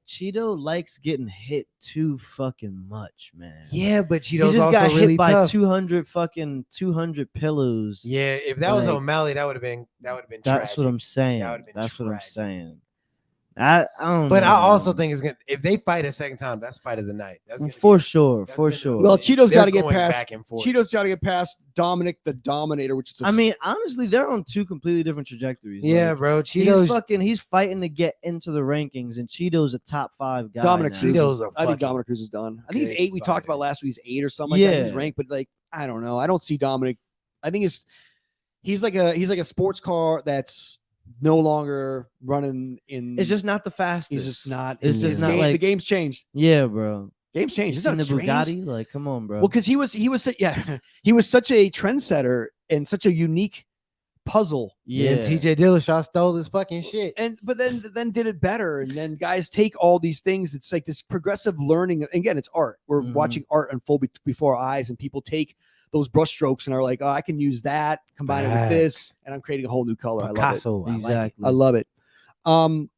Cheeto likes getting hit too fucking much, man. Yeah, but Cheeto's just also got really hit by tough. 200 pillows. Yeah, if that was O'Malley, that would have been tragic. That's what I'm saying. That's what I'm saying. I don't know. But I also think it's gonna, if they fight a second time, that's fight of the night. That's for sure. Well, Cheeto's got to get past. Cheeto's got to get past Dominic the Dominator, which is. I mean, honestly, they're on two completely different trajectories. Yeah, bro. Cheeto's he's fighting to get into the rankings, and Cheeto's a top 5 guy. Dominic Cruz. I think Dominic Cruz is done. I think he's 8. We talked about last week. He's 8 or something like that. He's ranked, but like I don't know. I don't see Dominic. I think he's like a sports car that's no longer running in. It's just not the fastest. He's just not. It's just not like the game's changed. Yeah, bro. Game's changed. Isn't the Bugatti? Like, come on, bro. Well, because he was he was such a trendsetter and such a unique puzzle. Yeah. And TJ Dillashaw stole his fucking shit. But then did it better. And then guys take all these things. It's like this progressive learning. Again, it's art. We're watching art unfold before our eyes, and people take those brush strokes and are like, oh, I can use that, combine it with this, and I'm creating a whole new color. Picasso. I love it. Exactly. I love it.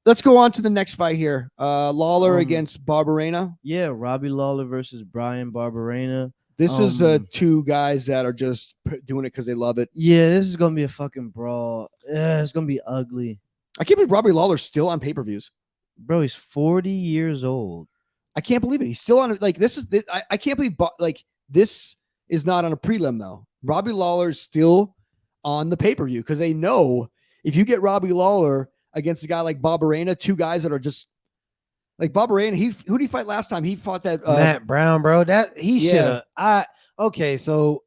Let's go on to the next fight here. Lawler against Barberena. Yeah, Robbie Lawler versus Brian Barberena. This is two guys that are just doing it because they love it. Yeah, this is gonna be a fucking brawl. Yeah, it's gonna be ugly. I can't believe Robbie Lawler's still on pay-per-views. Bro, he's 40 years old. I can't believe it. He's still on. Like this is. I can't believe. Like this is not on a prelim though. Robbie Lawler is still on the pay-per-view because they know if you get Robbie Lawler against a guy like Barberena, two guys that are just like Barberena. Who did he fight last time? He fought that Matt Brown, bro. That he should have. Okay, so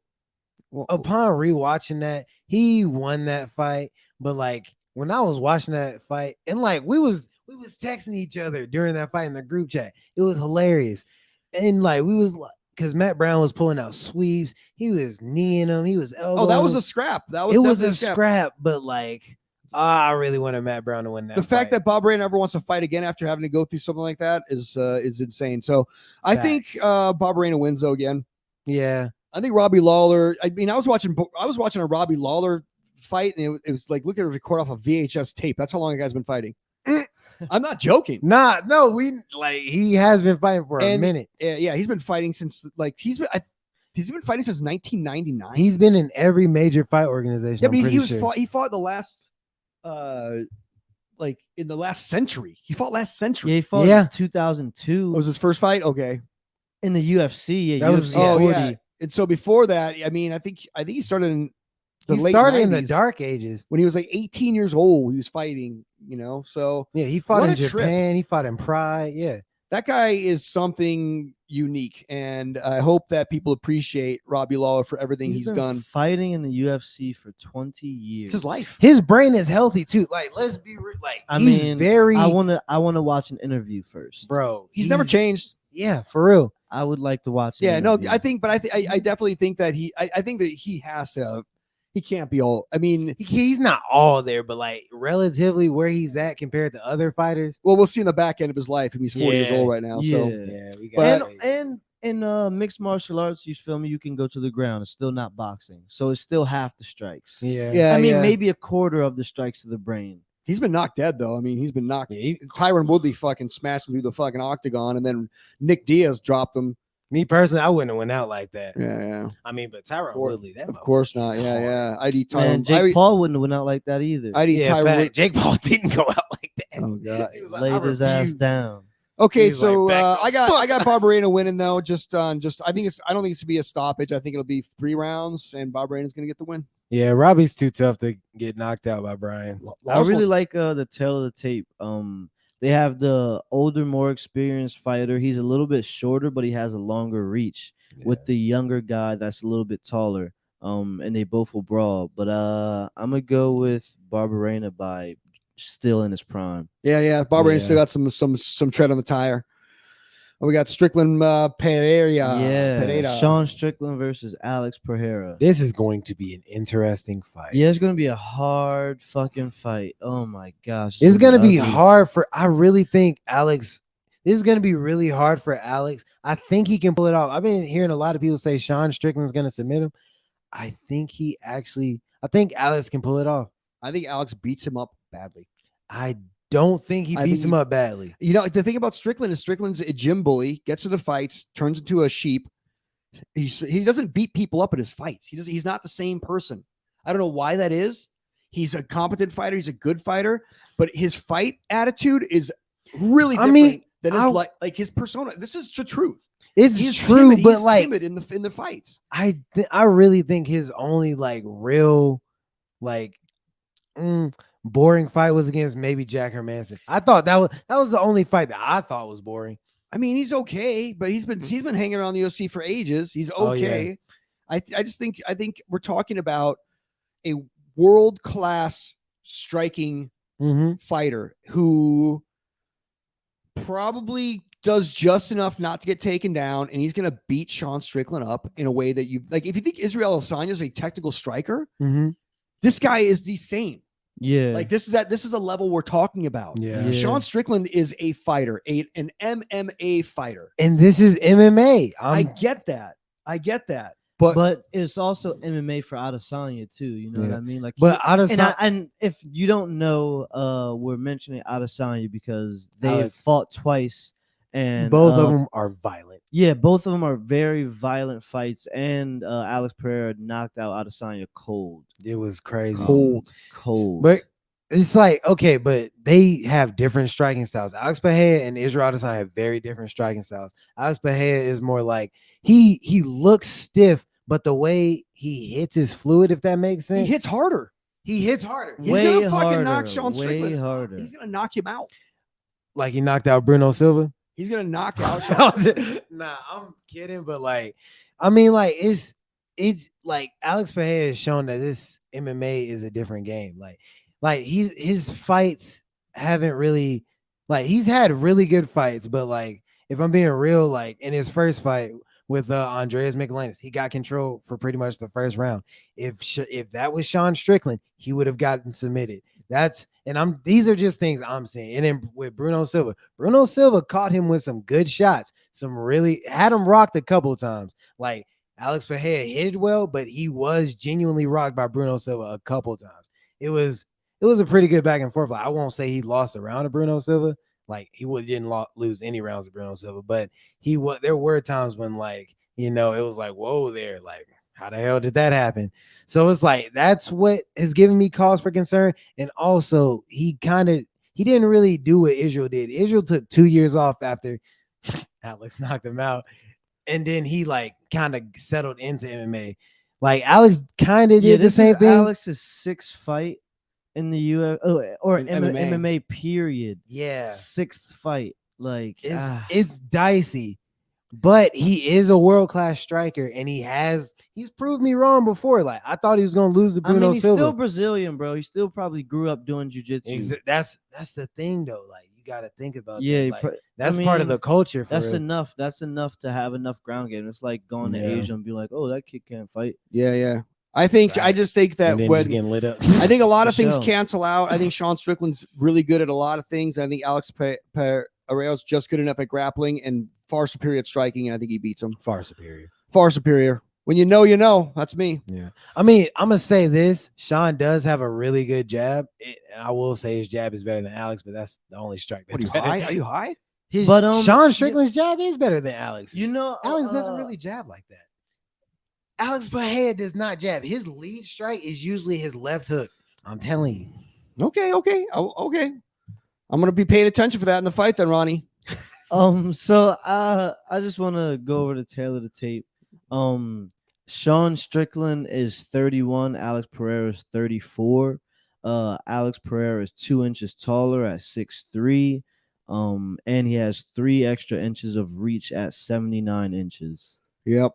upon rewatching that, he won that fight. But like when I was watching that fight, and like we was texting each other during that fight in the group chat. It was hilarious, and like we was like. Because Matt Brown was pulling out sweeps, he was kneeing him, he was elbowing. Oh, that was a scrap. It was a scrap, but like, I really wanted Matt Brown to win that. The fact that Bob Ray never wants to fight again after having to go through something like that is insane. So I think Bob Rayna wins though again. Yeah, I think Robbie Lawler. I mean, I was watching a Robbie Lawler fight, and it was like look at a record off a VHS tape. That's how long a guy's been fighting. I'm not joking. No, he has been fighting for a minute. Yeah, he's been fighting since he's been fighting since 1999. He's been in every major fight organization. Yeah, but he fought the last in the last century. He fought last century. Yeah, he fought in 2002. What was his first fight? Okay. In the UFC. Yeah, that was UFC 40. Yeah. And so before that, I mean, I think he started in he late started 90s, in the dark ages when he was like 18 years old. He was fighting, so yeah, he fought what in a trip. Japan, he fought in Pride. Yeah, that guy is something unique, and I hope that people appreciate Robbie Lawler for everything he's done. Fighting in the UFC for 20 years. It's his life. His brain is healthy too. Like, let's be real. Like, I want to watch an interview first, bro. He's never changed. Yeah, for real. I would like to watch. Yeah, no, I definitely think that I think that he has to. He can't be all. I mean, he's not all there, but like relatively where he's at compared to other fighters. Well, we'll see in the back end of his life. He's 40 years old right now. Yeah. So yeah, we got and in mixed martial arts, you feel me? You can go to the ground. It's still not boxing, so it's still half the strikes. Yeah. I mean, maybe a quarter of the strikes to the brain. He's been knocked dead though. I mean, he's been knocked. Tyron Woodley fucking smashed him through the fucking octagon, and then Nick Diaz dropped him. Me personally, I wouldn't have went out like that. Yeah. I mean, but Tyron Woodley, that of course not. Yeah. I'd eat Tyron. And Jake Paul wouldn't have went out like that either. I'd eat Tyron. Jake Paul didn't go out like that. Oh god, he was like, laid his ass down. Okay, so I got Barberena winning though. I don't think it's to be a stoppage. I think it'll be 3 rounds, and Barberena's gonna get the win. Yeah, Robbie's too tough to get knocked out by Brian. I really like the tail of the tape. They have the older, more experienced fighter. He's a little bit shorter, but he has a longer reach with the younger guy that's a little bit taller. And they both will brawl. But I'm gonna go with Barberena by still in his prime. Yeah. Barberena still got some tread on the tire. We got Strickland Pereira. Sean Strickland versus Alex Pereira. This is going to be an interesting fight. Yeah, it's going to be a hard fucking fight. Oh my gosh. It's going to be hard I really think Alex, this is going to be really hard for Alex. I think he can pull it off. I've been hearing a lot of people say Sean Strickland's going to submit him. I think Alex can pull it off. I think Alex beats him up badly. I don't think he beats him up badly. The thing about Strickland is Strickland's a gym bully, gets into fights, turns into a sheep. He doesn't beat people up in his fights. He's not the same person. I don't know why that is. He's a competent fighter. He's a good fighter, but his fight attitude is really different than his his persona. This is the truth. It's true, timid. but he's timid in the fights. I really think his only real boring fight was against maybe Jack Hermanson. I thought that was the only fight that I thought was boring. I mean, he's okay, but he's been hanging around the UFC for ages. He's okay. I think we're talking about a world-class striking fighter who probably does just enough not to get taken down, and he's going to beat Sean Strickland up in a way that you like. If you think Israel Adesanya is a technical striker, this guy is the same. Yeah, like this is a level we're talking about. Yeah. Sean Strickland is a fighter, an MMA fighter, and this is MMA. I get that, but it's also MMA for Adesanya too. You know what I mean? Adesanya, and if you don't know, we're mentioning Adesanya because they fought twice, and both of them are violent. Yeah, both of them are very violent fights, and Alex Pereira knocked out Adesanya cold. It was crazy. Cold. But it's but they have different striking styles. Alex Pereira and Israel Adesanya have very different striking styles. Alex Pereira is more like he looks stiff, but the way he hits is fluid, if that makes sense. He hits harder. He's gonna fucking knock Sean Strickland harder. He's gonna knock him out. Like he knocked out Bruno Silva. He's gonna knock out Sean. Nah, I'm kidding, but it's Alex Pereira has shown that this MMA is a different game. Like his fights haven't really he's had really good fights, but if I'm being real, in his first fight with Andreas Michelinis, he got control for pretty much the first round. If that was Sean Strickland, he would have gotten submitted. These are just things I'm seeing. And then with Bruno Silva caught him with some good shots, some really had him rocked a couple of times. Alex Pereira hit it well, but he was genuinely rocked by Bruno Silva a couple times. It was a pretty good back and forth. Like, I won't say he lost a round to Bruno Silva. Like, he didn't lose any rounds to Bruno Silva, but there were times when, like, it was like, whoa there, like, how the hell did that happen? So it's like, that's what has given me cause for concern. And also, he didn't really do what Israel did. Israel took 2 years off after Alex knocked him out. And then he like kind of settled into MMA. Like, Alex kind of did the same thing. Alex's 6th fight in the UFC or In MMA period. Yeah. 6th fight. Like, it's dicey. But he is a world-class striker, and he's proved me wrong before. Like, I thought he was gonna lose to Bruno he's Silva. Still Brazilian, bro. He still probably grew up doing jiu-jitsu. That's the thing, though. Like, you got to think about that. Like, that's part of the culture. That's enough. That's enough to have enough ground game. It's like going to Asia and be like, oh, that kid can't fight. Yeah. I just think that when just getting lit up. I think a lot of things cancel out. I think Sean Strickland's really good at a lot of things. I think Alex Pereira's just good enough at grappling and far superior at striking, and I think he beats him. Far superior. When you know. That's me. Yeah. I mean, I'm gonna say this: Sean does have a really good jab, and I will say his jab is better than Alex, but that's the only strike. That's Are you high? Sean Strickland's jab is better than Alex. Alex doesn't really jab like that. Alex Pereira does not jab. His lead strike is usually his left hook. I'm telling you. Okay. Okay. I'm gonna be paying attention for that in the fight, then, Ronnie. So I just want to go over the tail of the tape. Sean Strickland is 31. Alex Pereira is 34. Alex Pereira is 2 inches taller at 6'3". And he has 3 extra inches of reach at 79 inches. Yep.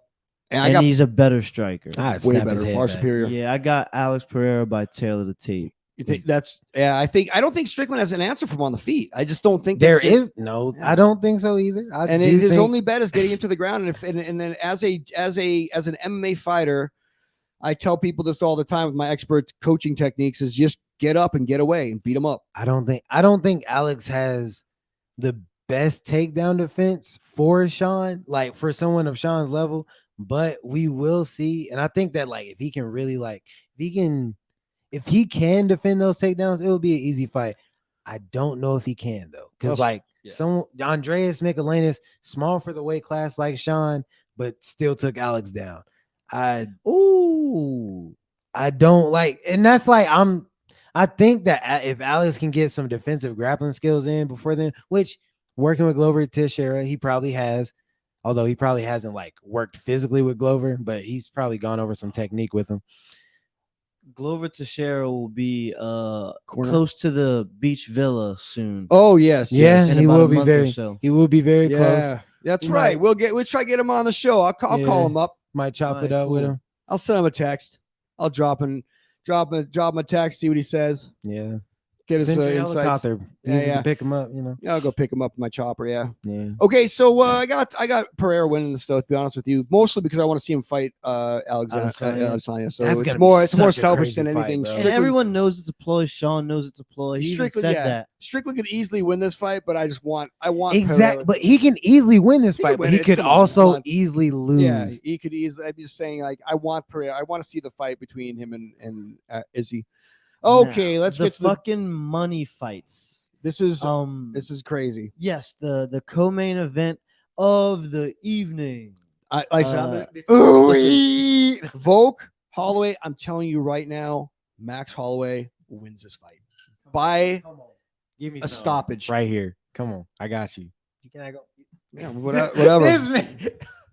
And he's a better striker. Way better, far superior. Yeah, I got Alex Pereira by tail of the tape. You think I don't think Strickland has an answer for him on the feet. I just don't think there is no. I don't think so either. His only bet is getting him to the ground. And then as an MMA fighter, I tell people this all the time with my expert coaching techniques: is just get up and get away and beat him up. I don't think Alex has the best takedown defense for Sean, like for someone of Sean's level. But we will see, and I think that like if he can defend those takedowns, it will be an easy fight. I don't know if he can though, because some Andreas Michelinas, small for the weight class like Sean, but still took Alex down. I don't like, and that's like I think that if Alex can get some defensive grappling skills in before then, which working with Glover Teixeira, he probably has, although he probably hasn't like worked physically with Glover, but he's probably gone over some technique with him. Glover Teixeira will be close to the beach villa soon. Oh yes, yeah, he will be very close. That's right. We'll try to get him on the show. I'll call him up. Might chop it up with him. I'll send him a text. I'll drop him a text, see what he says. Yeah. Get his insights. Yeah. To pick him up, Yeah, I'll go pick him up with my chopper. Yeah. Yeah. Okay, so I got Pereira winning this, though, to be honest with you, mostly because I want to see him fight Alexander Adesanya. So it's more selfish than anything. And everyone knows it's a ploy. Sean knows it's a ploy. He said that. Strickland could easily win this fight, but I want exactly. Pereira. But he can easily win this fight, but he could also easily lose. Yeah, he could easily. I'm just saying, like, I want Pereira. I want to see the fight between him and Izzy. Okay, let's get to the fucking money fights. This is crazy. Yes, the co-main event of the evening. Volk Holloway. I'm telling you right now, Max Holloway wins this fight by Give me a stoppage right here. Come on, I got you. Can I go? Yeah, whatever.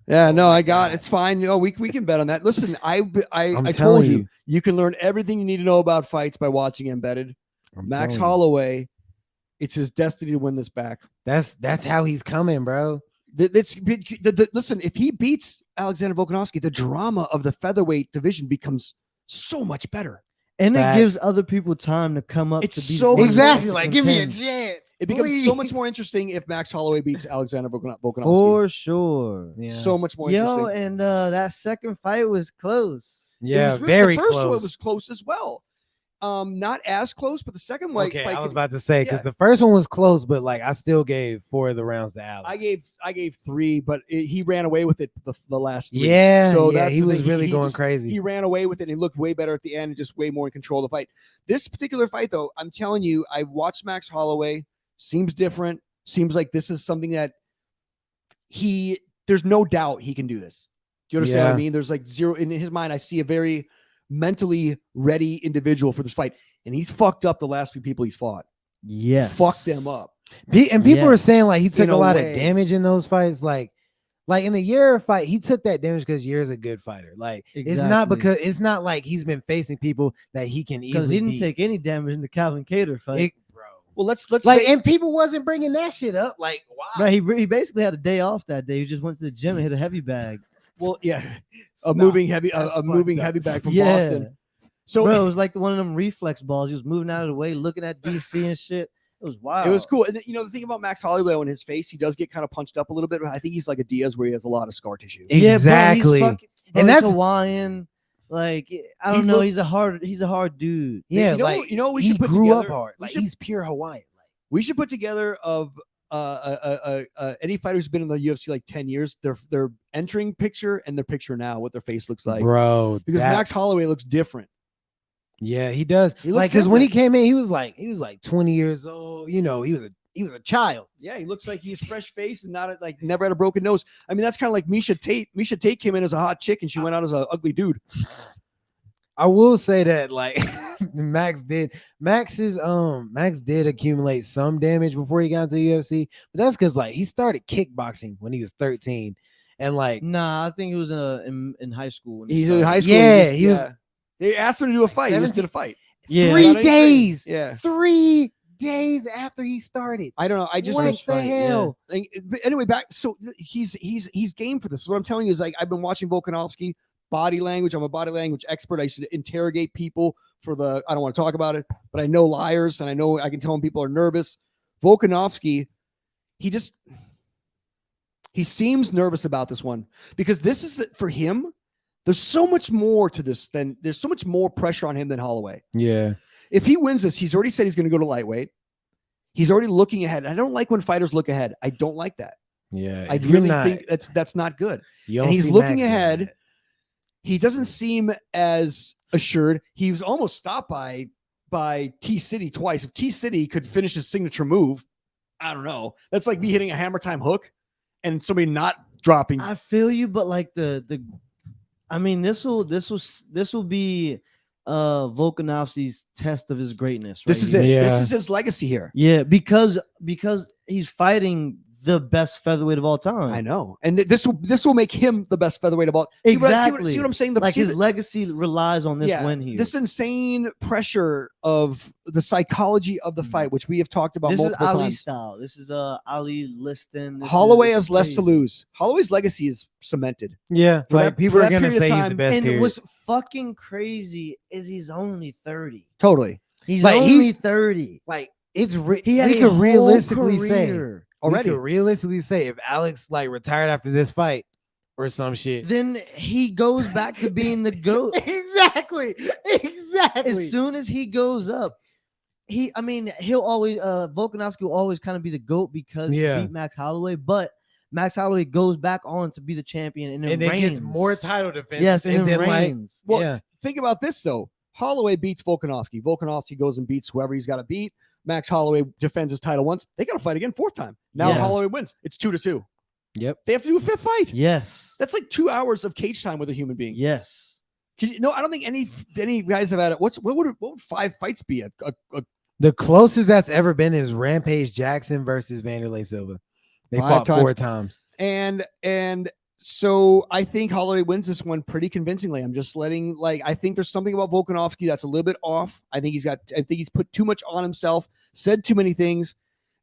Yeah, no, I got it's fine. We can bet on that. Listen, I told you can learn everything you need to know about fights by watching Embedded. Max Holloway, it's his destiny to win this back. That's how he's coming, bro. Listen, if he beats Alexander Volkanovski, the drama of the featherweight division becomes so much better. And it gives other people time to come up. It's to so exactly like give me a chance. It becomes so much more interesting if Max Holloway beats Alexander Volkanovski. For sure. Yeah. So much more interesting. And that second fight was close. Yeah, very close. The first close. one was close as well. Not as close, but the second fight. Okay, I was could- about to say because yeah. the first one was close, but like I still gave 4 of the rounds to Alex. I gave 3, but he ran away with it the last 3. Yeah, so yeah, that's he the was thing. really going just, crazy. He ran away with it and he looked way better at the end and just way more in control of the fight. This particular fight, though, I'm telling you, I watched Max Holloway. Seems different. Seems like this is something that there's no doubt he can do this. Do you understand what I mean? There's like zero in his mind. I see a very mentally ready individual for this fight, and he's fucked up the last few people he's fought. Yeah, fucked them up. And people were saying like he took a lot way. of damage in those fights. Like in the Yair fight, he took that damage because Yair's a good fighter. Like it's not like he's been facing people that he can easily. Because he didn't take any damage in the Calvin Kattar fight. Bro. Well, let's and people wasn't bringing that shit up. Like, wow. Right, he basically had a day off that day. He just went to the gym and hit a heavy bag. Well, yeah, a moving heavy bag from Boston. So bro, it was like one of them reflex balls. He was moving out of the way, looking at DC and shit. It was wild. It was cool. And the thing about Max Holloway on his face, he does get kind of punched up a little bit. I think he's like a Diaz where he has a lot of scar tissue. Exactly. Yeah, bro, and that's Hawaiian. Like I don't know. He's a hard dude. Yeah, we should put grew together, up hard. Like he's pure Hawaiian. Like we should put together of any fighter who's been in the UFC like 10 years, their entering picture and their picture now, what their face looks like, bro. Because Max Holloway looks different. Yeah, he does. Like because when he came in, he was like 20 years old. He was a child. Yeah, he looks like he's fresh faced and not like never had a broken nose. I mean, that's kind of like Misha Tate. Misha Tate came in as a hot chick and she went out as an ugly dude. I will say that like Max did accumulate some damage before he got into the UFC, but that's because like he started kickboxing when he was 13, and like I think he was in high school. He's in high school. Yeah, he was. They asked him to do a fight. He just did a fight. Yeah, 3 days. Yeah, 3 days after he started. I don't know. I just what the hell? Yeah. But anyway, back. So he's game for this. What I'm telling you is like I've been watching Volkanovski. Body language. I'm a body language expert. I used to interrogate people I don't want to talk about it, but I know liars and I know I can tell when people are nervous. Volkanovski, he seems nervous about this one because this is for him. There's so much more to this there's so much more pressure on him than Holloway. Yeah. If he wins this, he's already said he's going to go to lightweight. He's already looking ahead. I don't like when fighters look ahead. I don't like that. Yeah. I really think that's not good. And he's looking ahead. He doesn't seem as assured. He was almost stopped by T-City twice. If T-City could finish his signature move, I don't know. That's like me hitting a hammer time hook and somebody not dropping. I feel you, but like I mean, this will be Volkanovski's test of his greatness. Right? This is it. Yeah. This is his legacy here. Yeah, because he's fighting the best featherweight of all time. I know, and this will make him the best featherweight of all. Exactly. See what I'm saying? His legacy relies on this win here. This insane pressure of the psychology of the fight, which we have talked about multiple times. This is Ali style. This is Ali Liston. Holloway has less to lose. Holloway's legacy is cemented. Yeah, people are gonna say he's the best. And what's fucking crazy is he's only 30. Totally, he's only 30. Like we could realistically say. Already, we could realistically say if Alex like retired after this fight or some shit, then he goes back to being the GOAT. Exactly. As soon as he goes up, he'll always Volkanovski will always kind of be the GOAT because he beat Max Holloway, but Max Holloway goes back on to be the champion and then gets more title defense. Yes, and then reigns. Think about this though. Holloway beats Volkanovski. Volkanovski goes and beats whoever he's got to beat. Max Holloway defends his title once. They got to fight again 4th time. Now Holloway wins. It's 2-2. Yep. They have to do a 5th fight. Yes. That's like 2 hours of cage time with a human being. Yes. I don't think any guys have had it. What would 5 fights be? The closest that's ever been is Rampage Jackson versus Vanderlei Silva. They fought 4 times. And so I think Holloway wins this one pretty convincingly. I'm just I think there's something about Volkanovski that's a little bit off. I think he's put too much on himself, said too many things.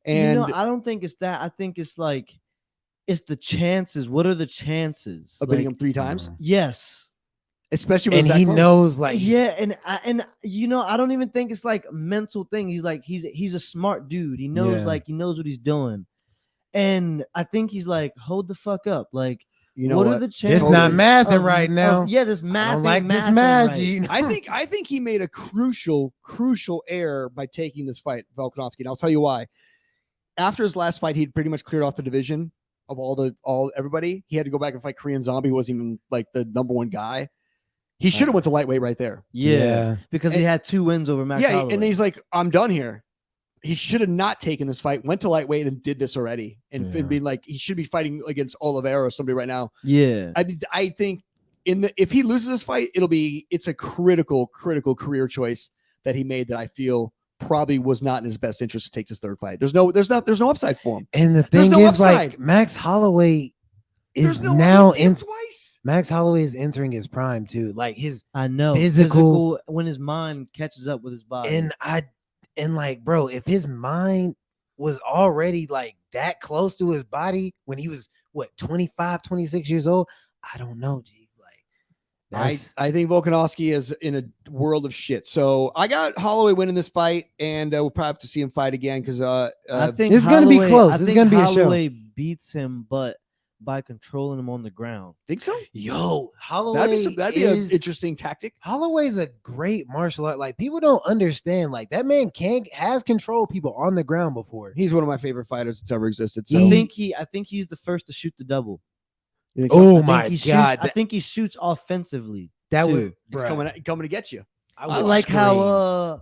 And I don't think it's that. I think it's it's the chances. What are the chances of beating him 3 times? Yes. Especially when he knows and I don't even think it's like a mental thing. He's a smart dude. He knows he knows what he's doing. And I think he's like, hold the fuck up. Like, You know what what? are the chances? It's not Totally. mathing of- right now. of- yeah, this I math. don't like this mathing math, right. G. I think he made a crucial error by taking this fight, Volkanovski. And I'll tell you why. After his last fight, he'd pretty much cleared off the division of everybody. He had to go back and fight Korean Zombie, who wasn't even like the number one guy. He should have went to lightweight right there. Yeah, because he had 2 wins over Max Holloway. And then he's like, I'm done here. He should have not taken this fight, went to lightweight and did this already. And been like, he should be fighting against Oliveira or somebody right now. Yeah. I think if he loses this fight, it's a critical career choice that he made that I feel probably was not in his best interest to take this third fight. There's no upside for him. And the thing no is, upside. like, Max Holloway is now in twice. Max Holloway is entering his prime too. Like I know physical when his mind catches up with his body. And like, bro, if his mind was already like that close to his body when he was 25, 26 years old, I don't know, G. Like, I think Volkanovski is in a world of shit. So I got Holloway winning this fight, and we'll probably have to see him fight again because I think it's going to be close. I It's think going to be a Holloway show. beats him, but by controlling him on the ground. Think so? Yo, Holloway That'd be an interesting tactic. Holloway's a great martial art. Like, people don't understand. Like, that man has controlled people on the ground before. He's one of my favorite fighters that's ever existed. So. I think he's the first to shoot the double. Oh my God! I think he shoots offensively. That too. He's coming to get you. I like how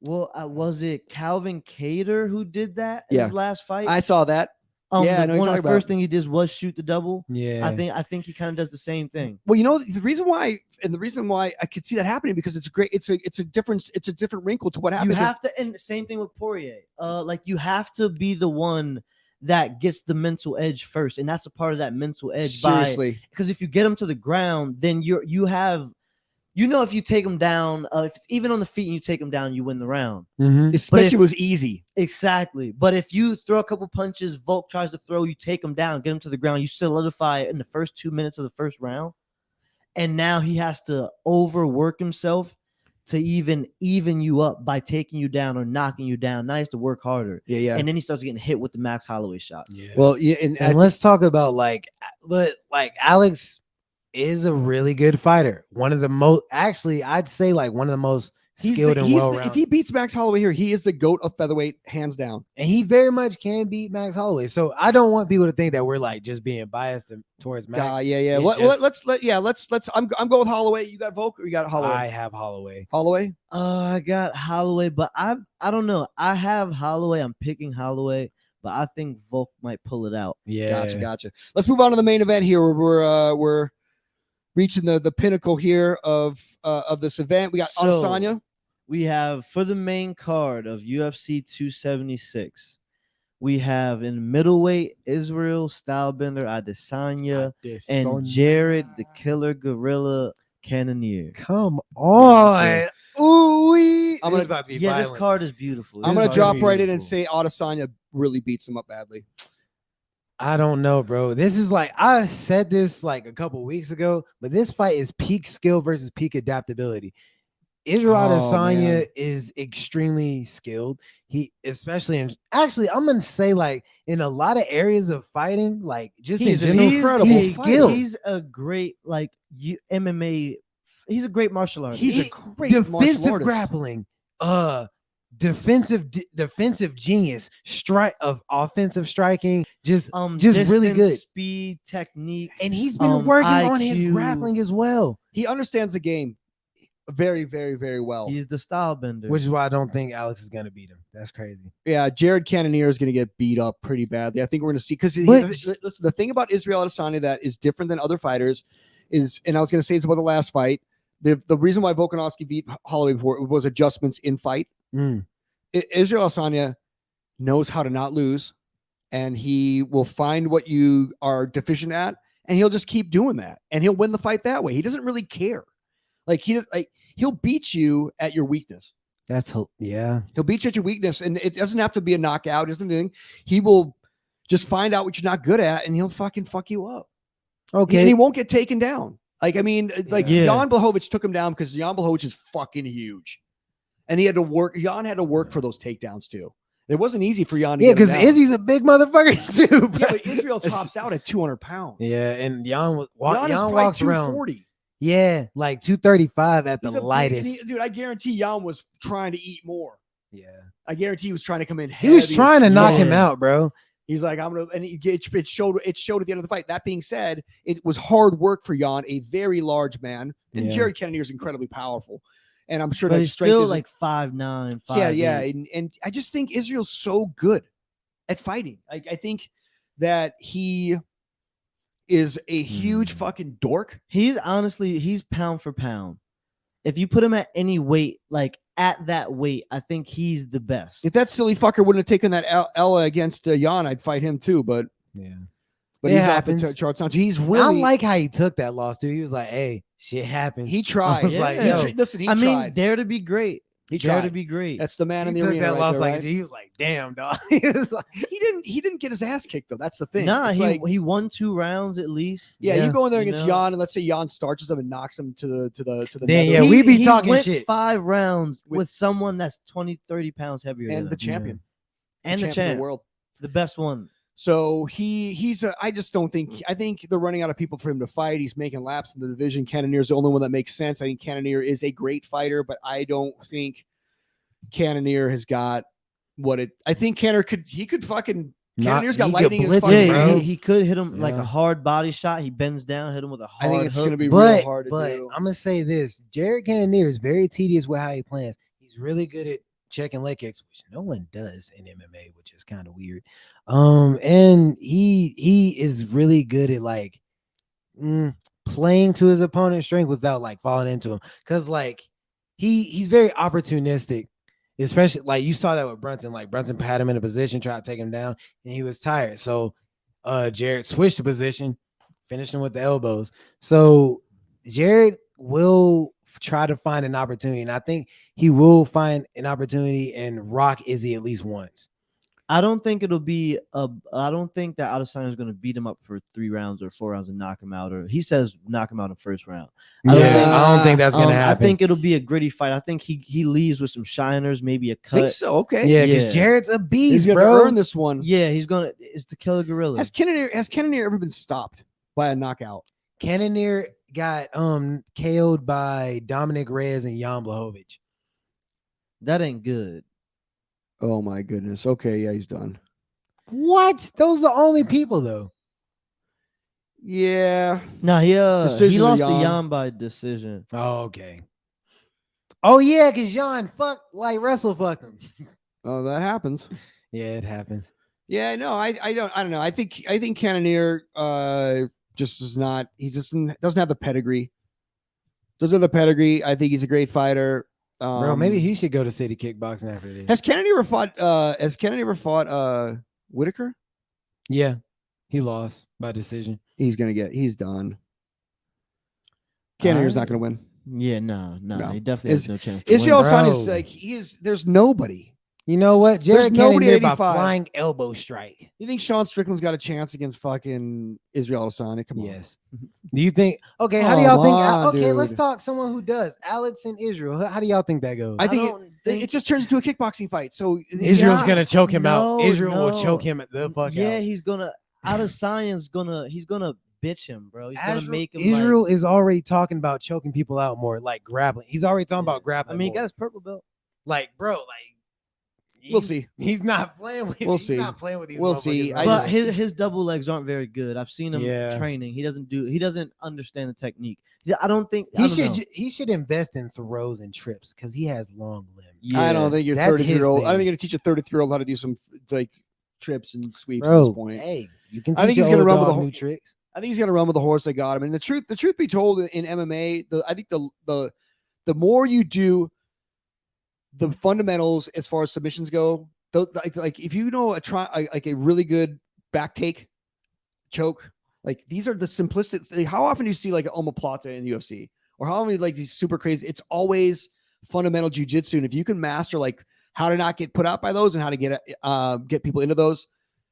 was it Calvin Kattar who did that in his last fight? I saw that. One of the first thing he did was shoot the double. Yeah, I think he kind of does the same thing. Well, you know the reason why I could see that happening because it's a different wrinkle to what happened. You have to, and the same thing with Poirier. Like you have to be the one that gets the mental edge first, and that's a part of that mental edge. Seriously, because if you get him to the ground, then you have. If you take him down, if it's even on the feet and you take him down, you win the round. Mm-hmm. Especially if it was easy. Exactly. But if you throw a couple punches, Volk tries to throw, you take him down, get him to the ground, you solidify it in the first 2 minutes of the first round. And now he has to overwork himself to even you up by taking you down or knocking you down. Now he has to work harder. Yeah. And then he starts getting hit with the Max Holloway shots. Yeah. Well, yeah, and let's talk about Alex is a really good fighter. One of the most, actually, I'd say like one of the most skilled and well-rounded. If he beats Max Holloway here, he is the GOAT of featherweight, hands down. And he very much can beat Max Holloway. So I don't want people to think that we're like just being biased towards Max. Yeah. Let's. I'm going with Holloway. You got Volk or you got Holloway? I have Holloway. Holloway. I got Holloway, but I don't know. I have Holloway. I'm picking Holloway, but I think Volk might pull it out. Yeah. Gotcha. Let's move on to the main event here. We're reaching the pinnacle here of this event. We got Adesanya. We have for the main card of UFC 276. We have in middleweight Israel Stylebender Adesanya and Jared the Killer Gorilla Cannonier. Come on. Ooh, I'm gonna about to be violent. This This card is beautiful. I'm gonna drop right in and say Adesanya really beats him up badly. I don't know, bro. This is like, I said this like a couple weeks ago, but this fight is peak skill versus peak adaptability. Israel Adesanya is extremely skilled. He, especially in, actually, I'm gonna say like in a lot of areas of fighting, like just in general, incredible. He's skilled. He's a great MMA. He's a great martial artist. He's a great defensive grappling. Defensive genius, offensive striking, just really good speed, technique, and he's been working on his grappling as well. He understands the game very, very, very well. He's the style bender, which is why I don't think Alex is gonna beat him. That's crazy. Yeah, Jared Cannonier is gonna get beat up pretty badly. I think we're gonna see because listen, the thing about Israel Adesanya that is different than other fighters is, and I was gonna say it's about the last fight. The reason why Volkanovski beat Holloway before was adjustments in fight. Israel Adesanya knows how to not lose, and he will find what you are deficient at, and he'll just keep doing that, and he'll win the fight that way. He doesn't really care. He'll beat you at your weakness. He'll beat you at your weakness, and it doesn't have to be a knockout. Doesn't anything. He will just find out what you're not good at, and he'll fucking fuck you up. Okay, and he won't get taken down. Jan Blachowicz took him down because Jan Blachowicz is fucking huge. And he had to work. Jan had to work for those takedowns too. It wasn't easy for Jan. Yeah, because Izzy's a big motherfucker too. Bro. Yeah, but Israel tops out at 200 pounds. Yeah, and Jan Jan walks around 240. Yeah, like 235 at the lightest. Dude, I guarantee Jan was trying to eat more. Yeah, I guarantee he was trying to come in. He was trying to knock him out, bro. He's like, I'm gonna, and it showed at the end of the fight. That being said, it was hard work for Jan, a very large man, and Jared Cannonier is incredibly powerful, and I'm sure but that he's strength still is like 5'9". Yeah, and I just think Israel's so good at fighting. I think that he is a huge fucking dork. He's pound for pound. If you put him at any weight, like at that weight, I think he's the best. If that silly fucker wouldn't have taken that Ella against Jan, I'd fight him too. But he's happens. off the charts. He's really. I like how he took that loss too. He was like, "Hey, shit happened." He tried. I was like, "Yo, listen, he tried. mean, dare to be great. He tried to be great. That's the man in the took arena. That loss right? He was like, "Damn, dog." He was like, he didn't get his ass kicked though. That's the thing. Nah, he won 2 rounds at least. Yeah, you go in there against Jan, and let's say Jan starches him and knocks him to the. Then we be talking went shit. 5 rounds with someone that's 20-30 pounds heavier and than the champion, and the champ of the world, the best one. So he's I just don't think. I think they're running out of people for him to fight. He's making laps in the division. Cannonier's the only one that makes sense. I think Cannonier is a great fighter, but I don't think Cannonier has got what it. I think Cannonier's got lightning in his fucking bro. He could hit him like a hard body shot. He bends down, hit him with a hard. I think it's hook. going to be real hard to do. I'm gonna say this: Jared Cannonier is very tedious with how he plans. He's really good at checking leg kicks, which no one does in MMA, which is kind of weird. And he is really good at like playing to his opponent's strength without like falling into him, because like he's very opportunistic. Especially like you saw that with Brunson. Like Brunson had him in a position, tried to take him down, and he was tired. So Jared switched the position, finished him with the elbows. So Jared will try to find an opportunity, and I think he will find an opportunity and rock Izzy at least once. I don't think it'll be I don't think that Adesanya is going to beat him up for 3 rounds or 4 rounds and knock him out. Or he says knock him out in the first round. I don't think that's going to happen. I think it'll be a gritty fight. I think he leaves with some shiners, maybe a cut. I think so. Okay. Yeah, because Jared's a beast, he's going to earn this one. Yeah, he's going to. It's the killer gorilla. Has Cannonier ever been stopped by a knockout? Cannonier got KO'd by Dominic Reyes and Jan Blachowicz. That ain't good. Oh my goodness. Okay, yeah, he's done. What? Those are the only people though. Yeah. No, he lost to Jan by decision. Oh, okay. Oh yeah, because Jan wrestle fucked him. Oh, that happens. Yeah, it happens. Yeah, no, I don't know. I think Cannonier just is not. He just doesn't have the pedigree. Doesn't have the pedigree. I think he's a great fighter. Bro, maybe he should go to City Kickboxing after this. Has Cannonier ever fought Whitaker? Yeah, he lost by decision. He's done. Cannonier's not gonna win. Yeah, no. He definitely has no chance. Israel Adesanya is like there's nobody. You know what? Jared Cannonier by flying elbow strike. You think Sean Strickland's got a chance against fucking Israel Adesanya? Come on. Yes. Do you think? Okay, how do y'all think? Okay, dude. Let's talk someone who does. Alex and Israel. How do y'all think that goes? I think it just turns into a kickboxing fight. So Israel's gonna choke him out. Israel will choke him the fuck out. Yeah, he's gonna. Adesanya's gonna bitch him, bro. He's gonna make him. Israel is already talking about choking people out more, like grappling. He's already talking about grappling. I mean, more. he got his purple belt. Like, bro, we'll see. He's not playing with. We'll see. He's not playing with these. We'll see. But his double legs aren't very good. I've seen him training. He doesn't understand the technique. I don't think he should invest in throws and trips because he has long limbs. Yeah. I don't think you're 33-year-old. I don't think you're gonna teach a 33-year-old how to do some like trips and sweeps at this point. Hey, you can. I think he's gonna run with the new tricks. I think he's gonna run with the horse they got him. And the truth be told, in MMA, I think the more you do the fundamentals as far as submissions go, like if you know a really good back take choke, like these are the simplistic. How often do you see like an omoplata in the UFC, or how many like these super crazy? It's always fundamental jiu-jitsu, and if you can master like how to not get put out by those and how to get people into those,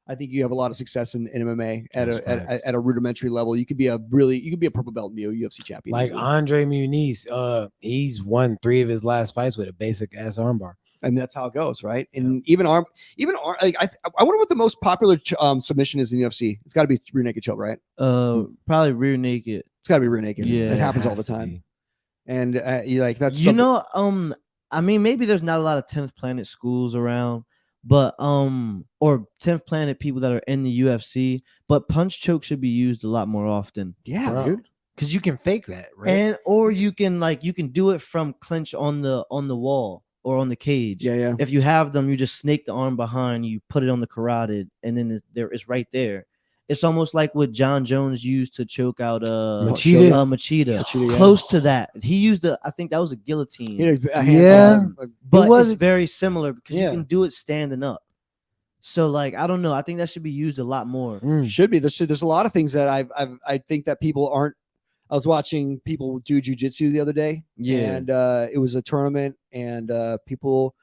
I think you have a lot of success in MMA at a rudimentary level. You could be a purple belt and be a UFC champion. Like Andre Muniz, he's won 3 of his last fights with a basic ass armbar. And that's how it goes, right? And even arm, like I wonder what the most popular submission is in UFC. It's got to be rear naked choke, right? Probably rear naked. It's got to be rear naked. Yeah, it happens all the time. And you like that's I mean, maybe there's not a lot of 10th Planet schools around, but or 10th Planet people that are in the UFC, but punch choke should be used a lot more often. Yeah, dude. Because you can fake that, right? And or you can do it from clinch on the wall or on the cage. Yeah. If you have them, you just snake the arm behind, you put it on the carotid, and then it's right there. It's almost like what John Jones used to choke out Machida. Close to that. He used I think that was a guillotine. But it's very similar because you can do it standing up. So like I don't know. I think that should be used a lot more. Should be. There's a lot of things that I think that people aren't. I was watching people do jujitsu the other day. Yeah. And it was a tournament, and people,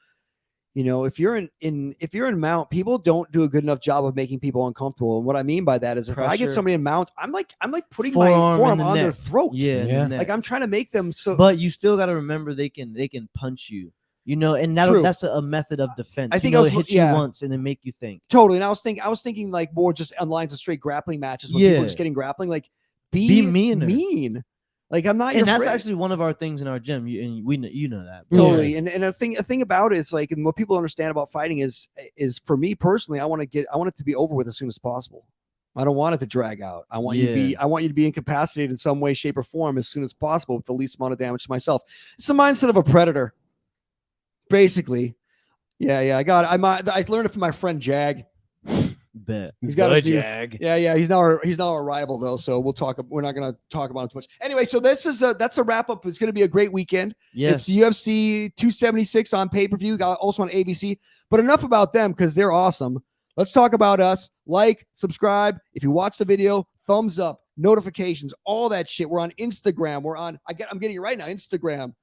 if you're in mount, people don't do a good enough job of making people uncomfortable. And what I mean by that is if I get somebody in mount, I'm like putting my forearm on their throat. Yeah. Like I'm trying to make them so. But you still got to remember they can punch you. And that's a method of defense. I think it hit you once and then make you think. Totally. And I was thinking like more just on lines of straight grappling matches when people are just getting grappling. Like be mean. Like I'm not. And that's actually one of our things in our gym. We know that totally. Yeah. And a thing about it is like, and what people understand about fighting is for me personally, I want it to be over with as soon as possible. I don't want it to drag out. I want you to be incapacitated in some way, shape, or form as soon as possible with the least amount of damage to myself. It's the mindset of a predator. Basically, yeah. I learned it from my friend Jag. Bet he's got a Jag. Yeah. He's now our rival though, so we're not going to talk about it too much. Anyway, so that's a wrap up. It's going to be a great weekend. Yes. It's UFC 276 on pay-per-view, also on ABC. But enough about them because they're awesome. Let's talk about us. Like, subscribe. If you watch the video, thumbs up, notifications, all that shit. We're on Instagram. I'm getting it right now. Instagram,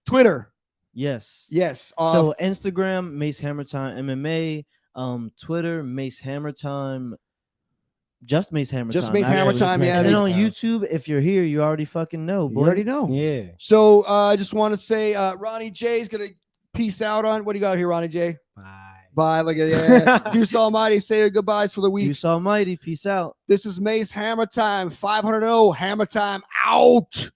Twitter. Yes. So Instagram, Mace Hammertime MMA. Twitter, Mace Hammertime. Just Mace Hammertime. Yeah. And then on YouTube, if you're here, you already fucking know, boy. You already know. Yeah. So I just want to say Ronnie J is going to peace out on. What do you got here, Ronnie J? Bye. Look at Deuce Almighty. Say your goodbyes for the week. Deuce Almighty. Peace out. This is Mace Hammertime. 500 Hammertime out.